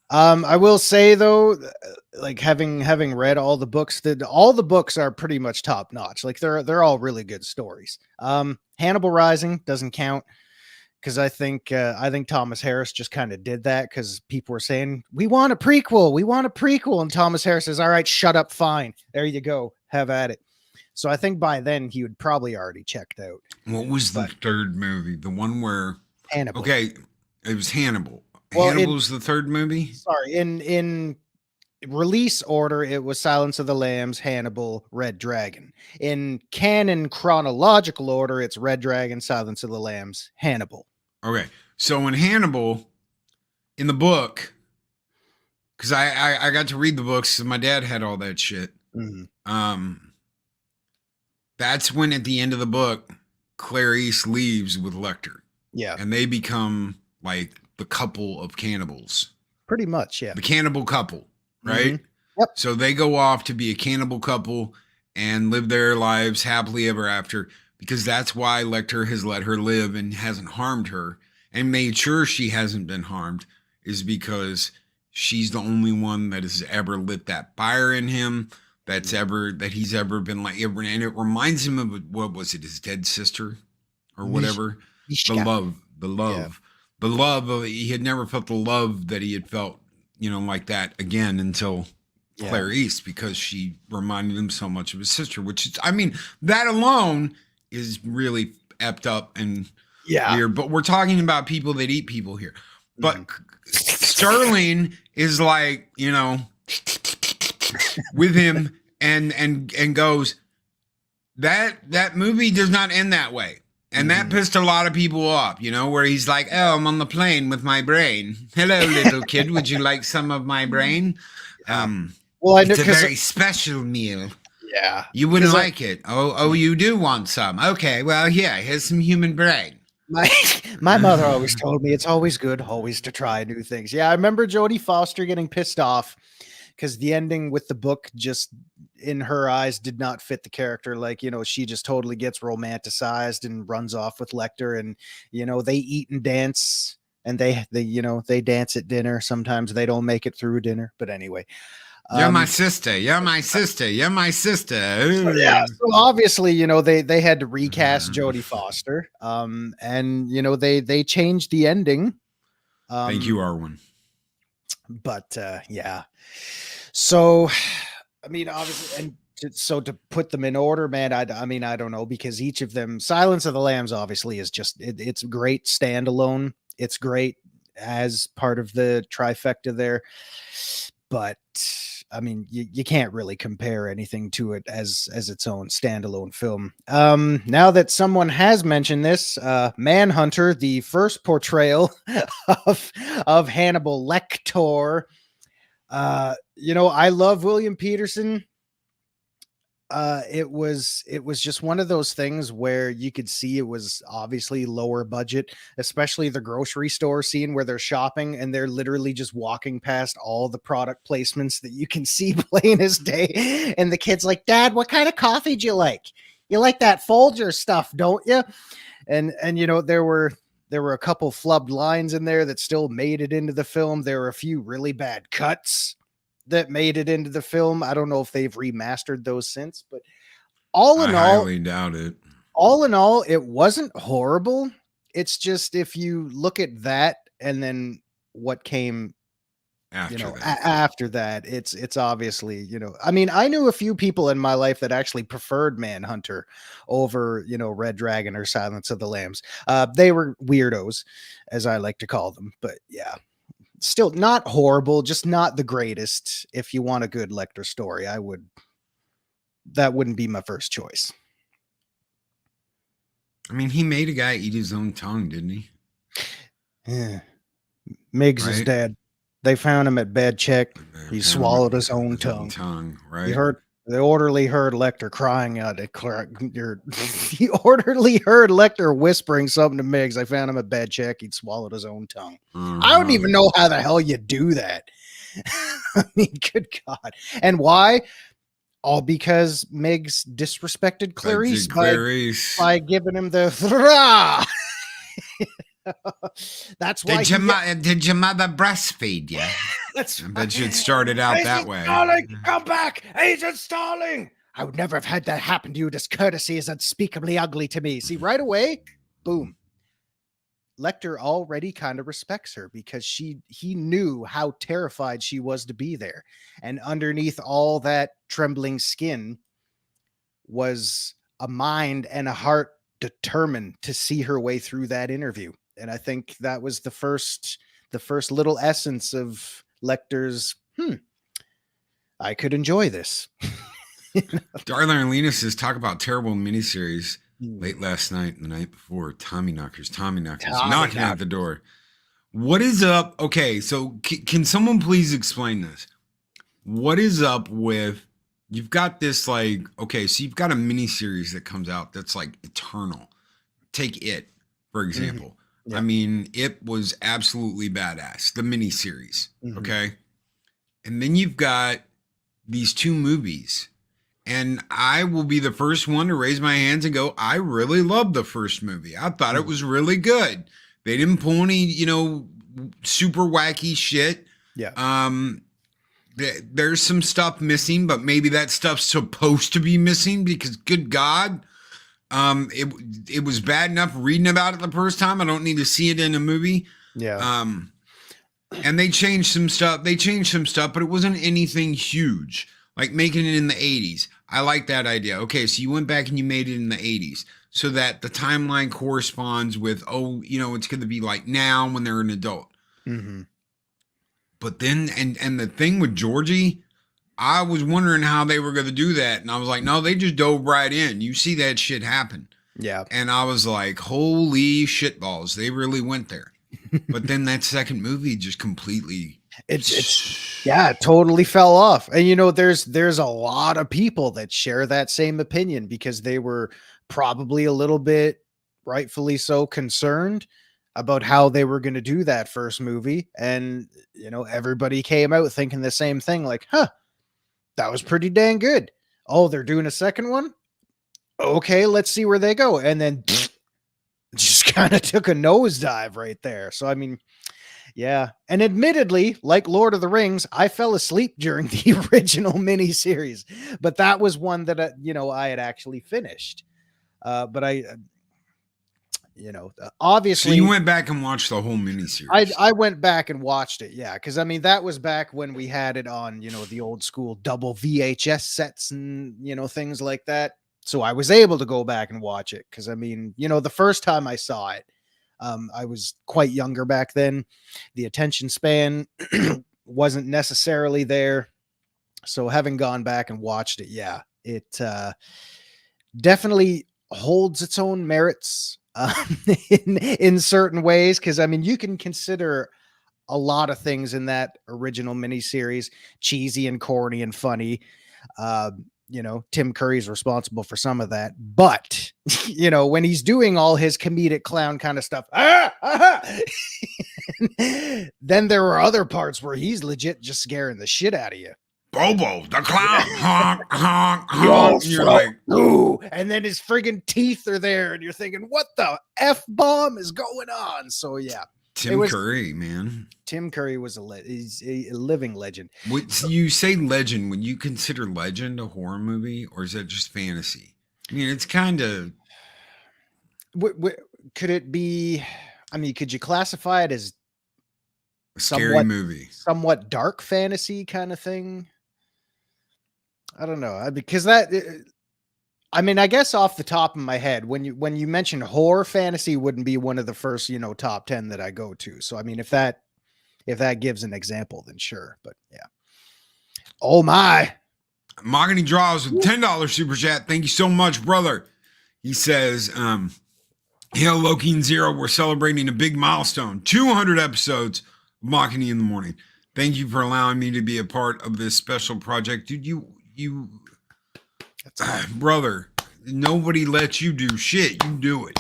I will say though, like having read all the books, that all the books are pretty much top notch. Like they're all really good stories. Hannibal Rising doesn't count because I think Thomas Harris just kind of did that because people were saying we want a prequel, and Thomas Harris says, "All right, shut up, fine. There you go, have at it." So I think by then he would probably already checked out. What was the third movie? The one where Hannibal? Okay, it was Hannibal. Well, Hannibal's the third movie? Sorry, in release order, it was Silence of the Lambs, Hannibal, Red Dragon. In canon chronological order, it's Red Dragon, Silence of the Lambs, Hannibal. Okay, so in Hannibal, in the book, because I got to read the books, so my dad had all that shit. Mm-hmm. That's when at the end of the book, Clarice leaves with Lecter. Yeah. And they become like the couple of cannibals. Pretty much, yeah. The cannibal couple, right? Mm-hmm. Yep. So they go off to be a cannibal couple and live their lives happily ever after because that's why Lecter has let her live and hasn't harmed her and made sure she hasn't been harmed is because she's the only one that has ever lit that fire in him that he's ever been like, and it reminds him of, what was it, his dead sister or whatever? The love of, he had never felt the love that he had felt, like that again until Clarice, because she reminded him so much of his sister, which is, I mean, that alone is really effed up and weird, but we're talking about people that eat people here. But Sterling is like, with him and goes, that movie does not end that way. And that pissed a lot of people off, where he's like, oh, I'm on the plane with my brain. Hello, little kid. Would you like some of my brain? Well, I know, it's a very special meal. Yeah. You wouldn't like it. Oh, you do want some. Okay, well, here's some human brain. My mother always told me it's always good always to try new things. Yeah, I remember Jodie Foster getting pissed off because the ending with the book just in her eyes did not fit the character. Like, she just totally gets romanticized and runs off with Lecter, and they eat and dance, and they dance at dinner. Sometimes they don't make it through dinner, but anyway, You're my sister. You're my sister. You're my sister. Yeah. So obviously, they had to recast Jodie Foster. And they changed the ending. Thank you, Arwen. But yeah. So, I mean, obviously, and to put them in order, man, I mean, I don't know, because each of them, Silence of the Lambs, obviously, is just it's great standalone. It's great as part of the trifecta there, but I mean, you can't really compare anything to it as its own standalone film. Now that someone has mentioned this, Manhunter, the first portrayal of Hannibal Lecter. I love William Peterson. It was just one of those things where you could see it was obviously lower budget, especially the grocery store scene where they're shopping and they're literally just walking past all the product placements that you can see plain as day. And the kid's like, "Dad, what kind of coffee do you like? You like that Folger stuff, don't you?" And there were a couple flubbed lines in there that still made it into the film. There were a few really bad cuts that made it into the film. I don't know if they've remastered those since, but all in all, highly doubt it. All in all, it wasn't horrible. It's just, if you look at that and then what came after that, it's obviously, I mean, I knew a few people in my life that actually preferred Manhunter over, Red Dragon or Silence of the Lambs. They were weirdos, as I like to call them, but yeah. Still not horrible, just not the greatest. If you want a good Lecter story, that wouldn't be my first choice. I mean, he made a guy eat his own tongue, didn't he? Yeah. Miggs is dead. They found him at bed check. He swallowed his own tongue. Right. The orderly heard Lecter crying out. The orderly heard Lecter whispering something to Miggs. I found him at bed check. He'd swallowed his own tongue. I don't even know how the hell you do that. I mean, good God. And why? All because Miggs disrespected Clarice by giving him the That's why. Did your mother breastfeed you? That's I bet you it started out that way. Starling, come back, Agent Starling! I would never have had that happen to you. This courtesy is unspeakably ugly to me. See, right away, boom. Lecter already kind of respects her because he knew how terrified she was to be there, and underneath all that trembling skin was a mind and a heart determined to see her way through that interview. And I think that was the first little essence of Lecter's, I could enjoy this. Darla and Lena says, talk about terrible miniseries late last night and the night before. Tommy knockers knocking at the door. What is up? Okay, so can someone please explain this? What is up with, you've got this so you've got a miniseries that comes out that's like eternal. Take It, for example. Mm-hmm. Yeah. I mean, it was absolutely badass, the miniseries. Mm-hmm. Okay. And then you've got these two movies. And I will be the first one to raise my hands and go, I really loved the first movie. I thought it was really good. They didn't pull any, super wacky shit. Yeah. There's some stuff missing, but maybe that stuff's supposed to be missing because, good God, it was bad enough reading about it the first time. I don't need to see it in a movie. Yeah. And they changed some stuff. But it wasn't anything huge, like making it in the 80s. I like that idea. Okay, so you went back and you made it in the 80s so that the timeline corresponds with, it's going to be like now when they're an adult. Mm-hmm. But then, and the thing with Georgie, I was wondering how they were going to do that. And I was like, no, they just dove right in. You see that shit happen. Yeah. And I was like, holy shitballs. They really went there. But then that second movie just completely. It totally fell off. And, there's a lot of people that share that same opinion because they were probably a little bit, rightfully so, concerned about how they were going to do that first movie. And, everybody came out thinking the same thing, like, that was pretty dang good. Oh, they're doing a second one? Okay, let's see where they go. And then just kind of took a nosedive right there. So, I mean, Yeah. And admittedly, like Lord of the Rings, I fell asleep during the original miniseries, but that was one that, I had actually finished. But So obviously you went back and watched the whole miniseries. I went back and watched it. Yeah. Cause I mean, that was back when we had it on, the old school double VHS sets and, things like that. So I was able to go back and watch it. Cause I mean, the first time I saw it, I was quite younger back then. The attention span wasn't necessarily there. So having gone back and watched it, yeah, it definitely holds its own merits in certain ways. Because I mean, you can consider a lot of things in that original miniseries cheesy and corny and funny. Tim Curry's responsible for some of that, but when he's doing all his comedic clown kind of stuff, then there are other parts where he's legit just scaring the shit out of you. Bobo, the clown, honk, honk, honk. You're like, ooh, and then his friggin' teeth are there, and you're thinking, what the F-bomb is going on? So yeah. Tim Curry, man. Tim Curry was he's a living legend. You say legend, would you consider Legend a horror movie, or is that just fantasy? I mean, it's kind of. Could it be? I mean, could you classify it as a scary movie, somewhat dark fantasy kind of thing? I don't know, because that. I mean, I guess off the top of my head, when you mention horror, fantasy wouldn't be one of the first, top 10 that I go to. So, I mean, if that gives an example, then sure. But yeah. Oh my. Mahogany Draws with $10 super chat. Thank you so much, brother. He says, "Hail Loki and Zero. We're celebrating a big milestone. 200 episodes of Mahogany in the Morning. Thank you for allowing me to be a part of this special project." Dude, you brother, nobody lets you do shit. You do it.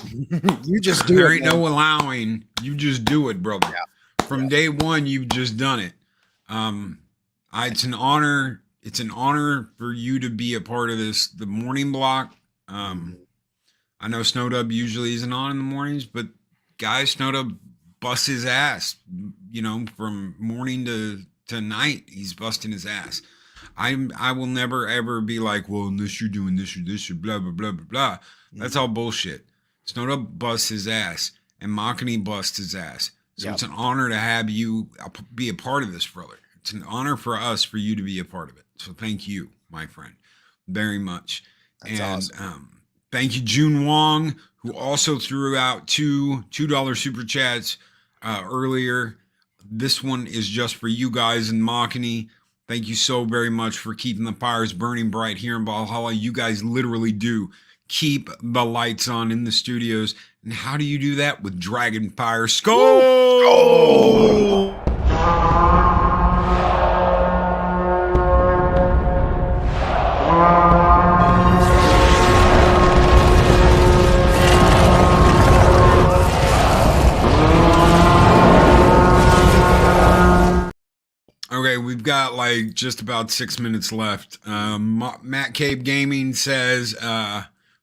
You just do there it. There ain't no allowing. You just do it, brother. Yeah. From day one, you've just done it. It's an honor. It's an honor for you to be a part of this, the morning block. I know Snowdub usually isn't on in the mornings, but guys, Snowdub busts his ass, from morning to night. He's busting his ass. I will never ever be like, well, unless you're doing this or this or blah blah blah blah blah. That's all bullshit. Snowdub busts his ass and Mahogany busts his ass. So It's an honor to have you be a part of this, brother. It's an honor for us for you to be a part of it. So thank you, my friend, very much. That's awesome. Thank you, June Wong, who also threw out $2 super chats earlier. This one is just for you guys in Mahogany. Thank you so very much for keeping the fires burning bright here in Valhalla. You guys literally do keep the lights on in the studios. And how do you do that? With Dragon Fire Skull! Oh! Okay, we've got like just about 6 minutes left. Matt Cape Gaming says,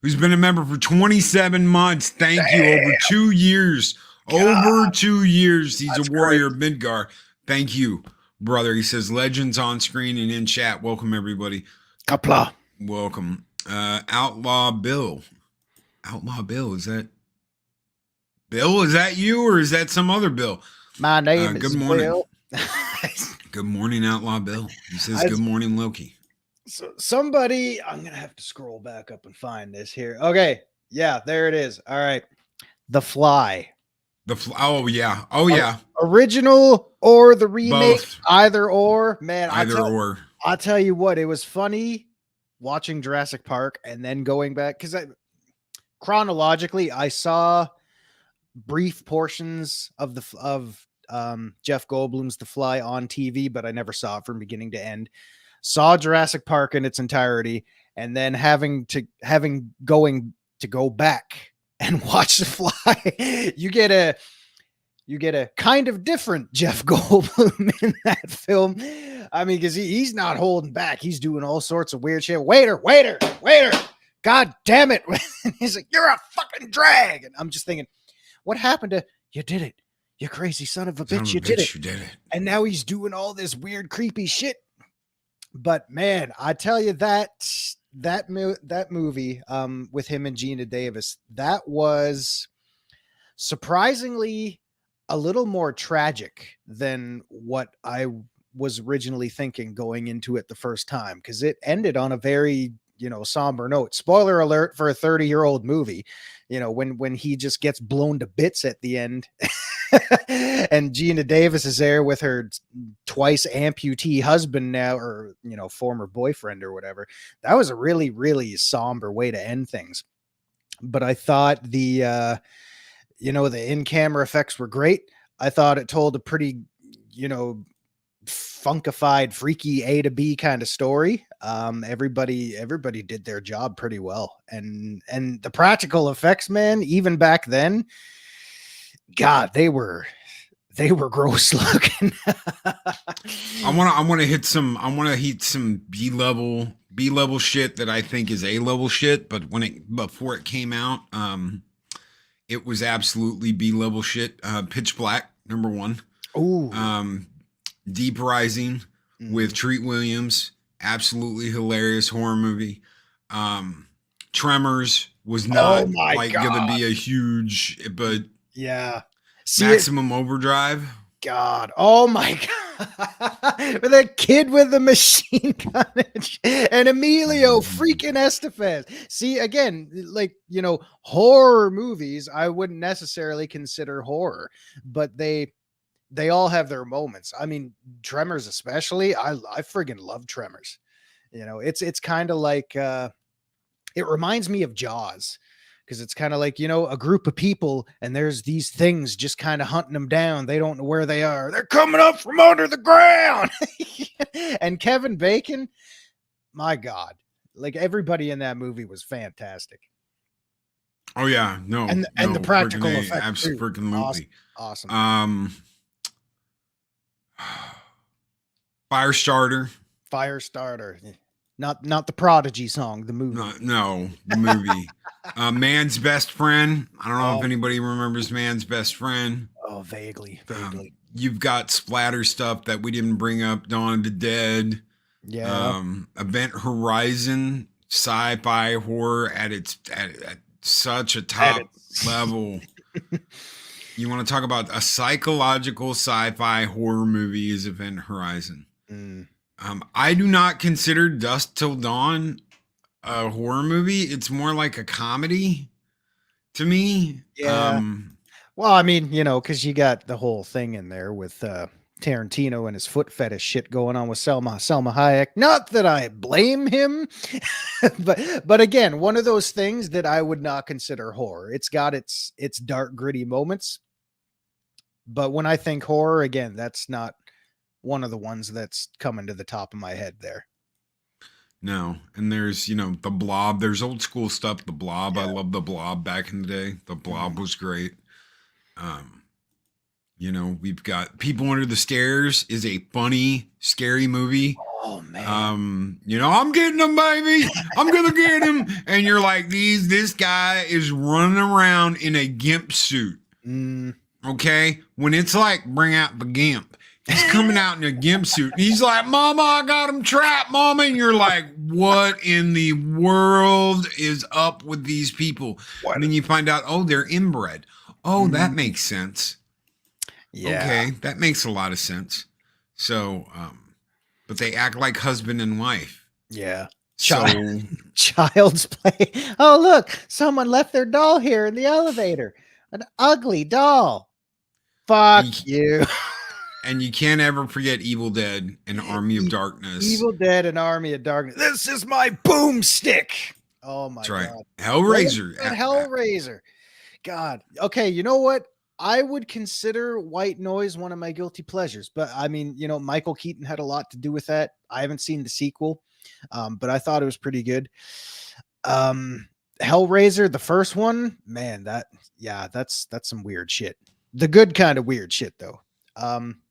who's been a member for 27 months. Thank you. Over 2 years. God. Over 2 years. He's That's a warrior of Midgar. Thank you, brother. He says, legends on screen and in chat. Welcome, everybody. Kapla. Welcome. Outlaw Bill. Outlaw Bill, is that Bill? Is that you or is that some other Bill? My name is good morning. Bill. Good morning, Outlaw Bill. He says, good morning, Loki. So somebody, I'm going to have to scroll back up and find this here. Okay. Yeah, there it is. All right. The Fly. Oh, yeah. Oh, yeah. Original or the remake? Both. Either or. Man, I'll tell you what, it was funny watching Jurassic Park and then going back because chronologically, I saw brief portions of Jeff Goldblum's The Fly on TV, but I never saw it from beginning to end. Saw Jurassic Park in its entirety, and then having to go back and watch The Fly. You get a kind of different Jeff Goldblum in that film. I mean, because he's not holding back. He's doing all sorts of weird shit. Waiter. God damn it. He's like, you're a fucking drag. And I'm just thinking, what happened to, you did it. You crazy son of a Son bitch, of a you did bitch, it. you did it. And now he's doing all this weird, creepy shit. But man, I tell you that movie with him and Gina Davis, that was surprisingly a little more tragic than what I was originally thinking going into it the first time, because it ended on a very, somber note. Spoiler alert for a 30-year-old movie, when he just gets blown to bits at the end. And Gina Davis is there with her twice amputee husband now, or former boyfriend or whatever. That was a really, really somber way to end things. But I thought the in-camera effects were great. I thought it told a pretty, funkified, freaky A to B kind of story. Everybody did their job pretty well. And the practical effects, man, even back then, God, they were gross looking. I want to hit some B-level shit that I think is A-level shit, but before it came out, it was absolutely B-level shit. Pitch Black, number 1. Ooh. Deep Rising with Treat Williams, absolutely hilarious horror movie. Tremors was not gonna be a huge, but yeah. Maximum Overdrive. God. Oh my God. With that kid with the machine gun and Emilio freaking Estevez. See, again, horror movies, I wouldn't necessarily consider horror, but they all have their moments. I mean, Tremors especially. I friggin' love Tremors. It's kind of like it reminds me of Jaws, because it's kind of like, a group of people and there's these things just kind of hunting them down. They don't know where they are. They're coming up from under the ground. And Kevin Bacon, my God, like everybody in that movie was fantastic. Oh yeah, no, and the practical effects, absolutely awesome. Firestarter, not the Prodigy song, the movie. No, the movie. Man's Best Friend. I don't know if anybody remembers Man's Best Friend. Oh, vaguely. You've got splatter stuff that we didn't bring up. Dawn of the Dead. Yeah. Event Horizon, sci-fi horror at such a top level. You want to talk about a psychological sci-fi horror movie is Event Horizon. I do not consider Dusk Till Dawn a horror movie. It's more like a comedy to me. Yeah. Well, I mean, because you got the whole thing in there with Tarantino and his foot fetish shit going on with Selma Hayek. Not that I blame him, but again, one of those things that I would not consider horror. It's got its dark, gritty moments. But when I think horror, again, that's not one of the ones that's coming to the top of my head there. No. And there's, The Blob. There's old school stuff. The Blob. Yeah. I love The Blob back in the day. The Blob was great. We've got People Under the Stairs is a funny, scary movie. Oh man. I'm getting him, baby. I'm gonna get him. And you're like, this guy is running around in a gimp suit. Okay? When it's like, bring out the gimp. He's coming out in a gimp suit. He's like, Mama, I got him trapped, Mama. And you're like, what in the world is up with these people? What? And then you find out, they're inbred. Oh, that makes sense. Yeah. Okay, that makes a lot of sense. So, but they act like husband and wife. Yeah. So, child's play. Oh, look, someone left their doll here in the elevator. An ugly doll. Fuck you. And you can't ever forget Evil Dead and Army of Darkness. Evil Dead and Army of Darkness. This is my boomstick. Oh my God. Hellraiser. Hellraiser. God. Okay, you know what? I would consider White Noise one of my guilty pleasures, but I mean, Michael Keaton had a lot to do with that. I haven't seen the sequel, but I thought it was pretty good. Hellraiser, the first one, man, that's some weird shit. The good kind of weird shit though.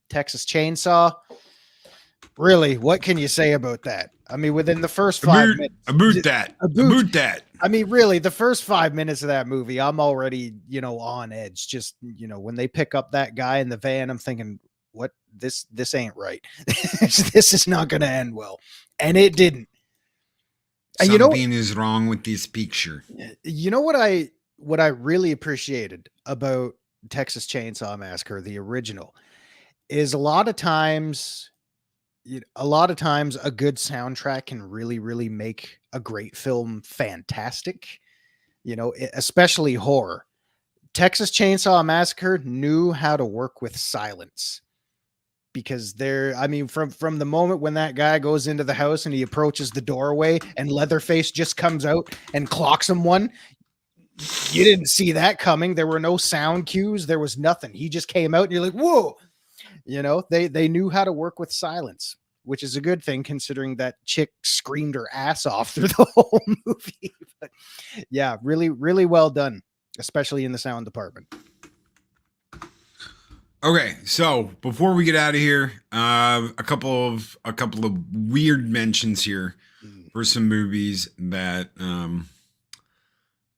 Texas Chainsaw. Really, what can you say about that? I mean, within the first 5 minutes, about that. I mean, really, the first 5 minutes of that movie, I'm already, on edge. Just, when they pick up that guy in the van, I'm thinking, what? This ain't right. This is not going to end well. And it didn't. And Something is wrong with this picture. You know what I really appreciated about Texas Chainsaw Massacre, the original, is a lot of times a good soundtrack can really, really make a great film fantastic, especially horror. Texas Chainsaw Massacre knew how to work with silence, because from the moment when that guy goes into the house and he approaches the doorway and Leatherface just comes out and clocks him one, you didn't see that coming. There were no sound cues. There was nothing. He just came out and you're like, whoa. They knew how to work with silence, which is a good thing considering that chick screamed her ass off through the whole movie. But yeah, really, really well done, especially in the sound department. Okay, so before we get out of here, a couple of weird mentions here for some movies that I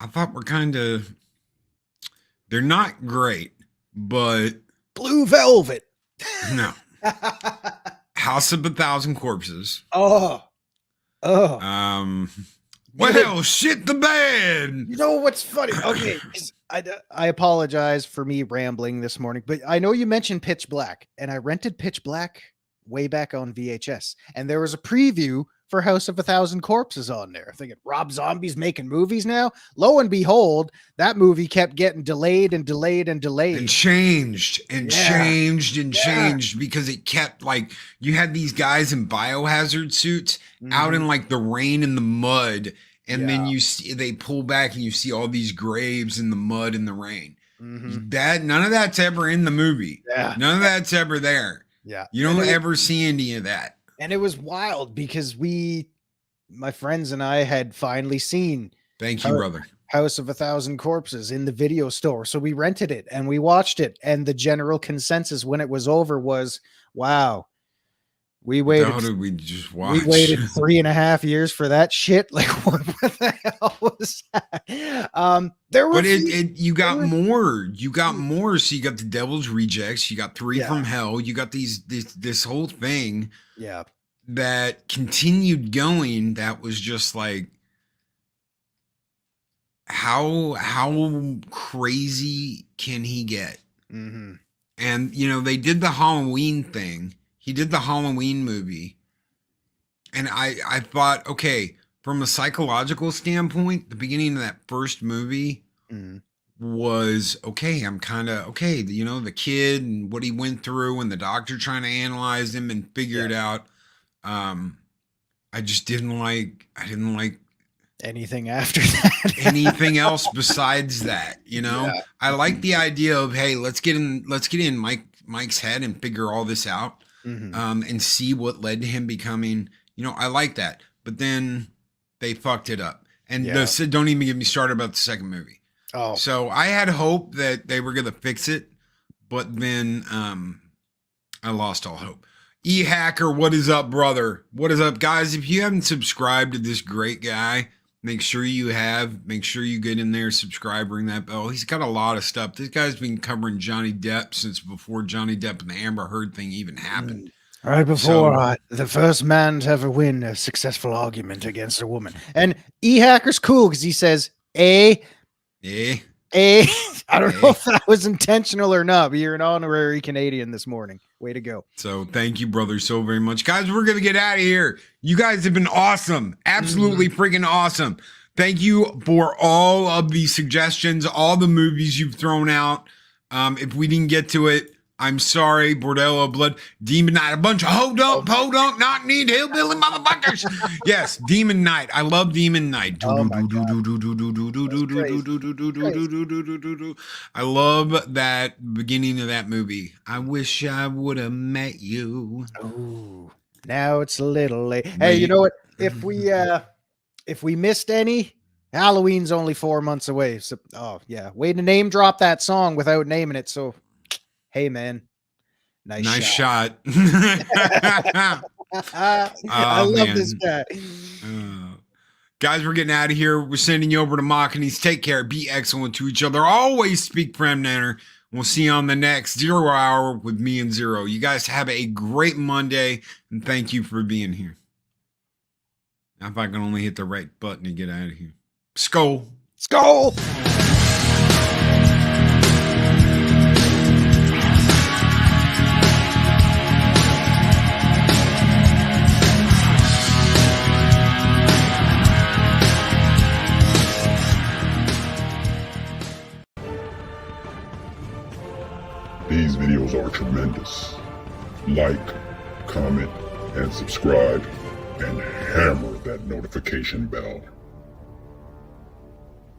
thought were they're not great, but Blue Velvet. No. House of a Thousand Corpses. Oh. Well, shit the bed. You know what's funny? Okay, I apologize for me rambling this morning, but I know you mentioned Pitch Black, and I rented Pitch Black way back on VHS, and there was a preview for House of a Thousand Corpses on there. Thinking Rob Zombie's making movies now. Lo and behold, that movie kept getting delayed and delayed and delayed. And changed because it kept you had these guys in biohazard suits out in the rain and the mud. And then they pull back and you see all these graves in the mud and the rain. None of that's ever in the movie. Yeah. None of that's ever there. Yeah. You don't ever see any of that. And it was wild because my friends and I had finally seen Thank you, brother. House of a Thousand Corpses in the video store. So we rented it and we watched it. And the general consensus when it was over was, wow, we waited. How did we just watch? We waited 3.5 years for that shit. Like, what the hell was that? You got more. You got more. So you got the Devil's Rejects. You got Three from Hell. You got this whole thing. Yeah. That continued going. That was just how crazy can he get? Mm-hmm. And they did the Halloween thing. He did the Halloween movie. And I thought, okay, from a psychological standpoint, the beginning of that first movie was okay. I'm kind of okay. The kid and what he went through and the doctor trying to analyze him and figure it out. I just didn't like anything after that. Anything else besides that, I like the idea of, hey, let's get in Mike's head and figure all this out. And see what led to him becoming, I like that. But then they fucked it up. And don't even get me started about the second movie. Oh. So I had hope that they were going to fix it, but then I lost all hope. E-Hacker, what is up, brother? What is up, guys? If you haven't subscribed to this great guy, make sure you have. Make sure you get in there, subscribe, ring that bell. He's got a lot of stuff. This guy's been covering Johnny Depp since before Johnny Depp and the Amber Heard thing even happened. Right before the first man to ever win a successful argument against a woman. And E-Hacker's cool because he says, I don't know if that was intentional or not, but you're an honorary Canadian this morning. Way to go. So thank you, brother, so very much. Guys, we're going to get out of here. You guys have been awesome. Absolutely freaking awesome. Thank you for all of the suggestions, all the movies you've thrown out. If we didn't get to it, I'm sorry. Bordello, Blood, Demon Knight, a bunch of ho-dunk, knock need hillbilly motherfuckers. Yes, Demon Knight. I love Demon Knight. I love that beginning of that movie. I wish I would have met you. Oh, now it's a little late. Hey, you know what? If we missed any, Halloween's only 4 months away. So, way to name drop that song without naming it. So, hey, man, nice shot. I love this guy. Guys, we're getting out of here. We're sending you over to Machines. Take care. Be excellent to each other. Always speak prem manner. We'll see you on the next 0 Hour with me and Zero. You guys have a great Monday, and thank you for being here. Now, if I can only hit the right button to get out of here. Skull. Skull. These videos are tremendous. Like, comment, and subscribe, and hammer that notification bell.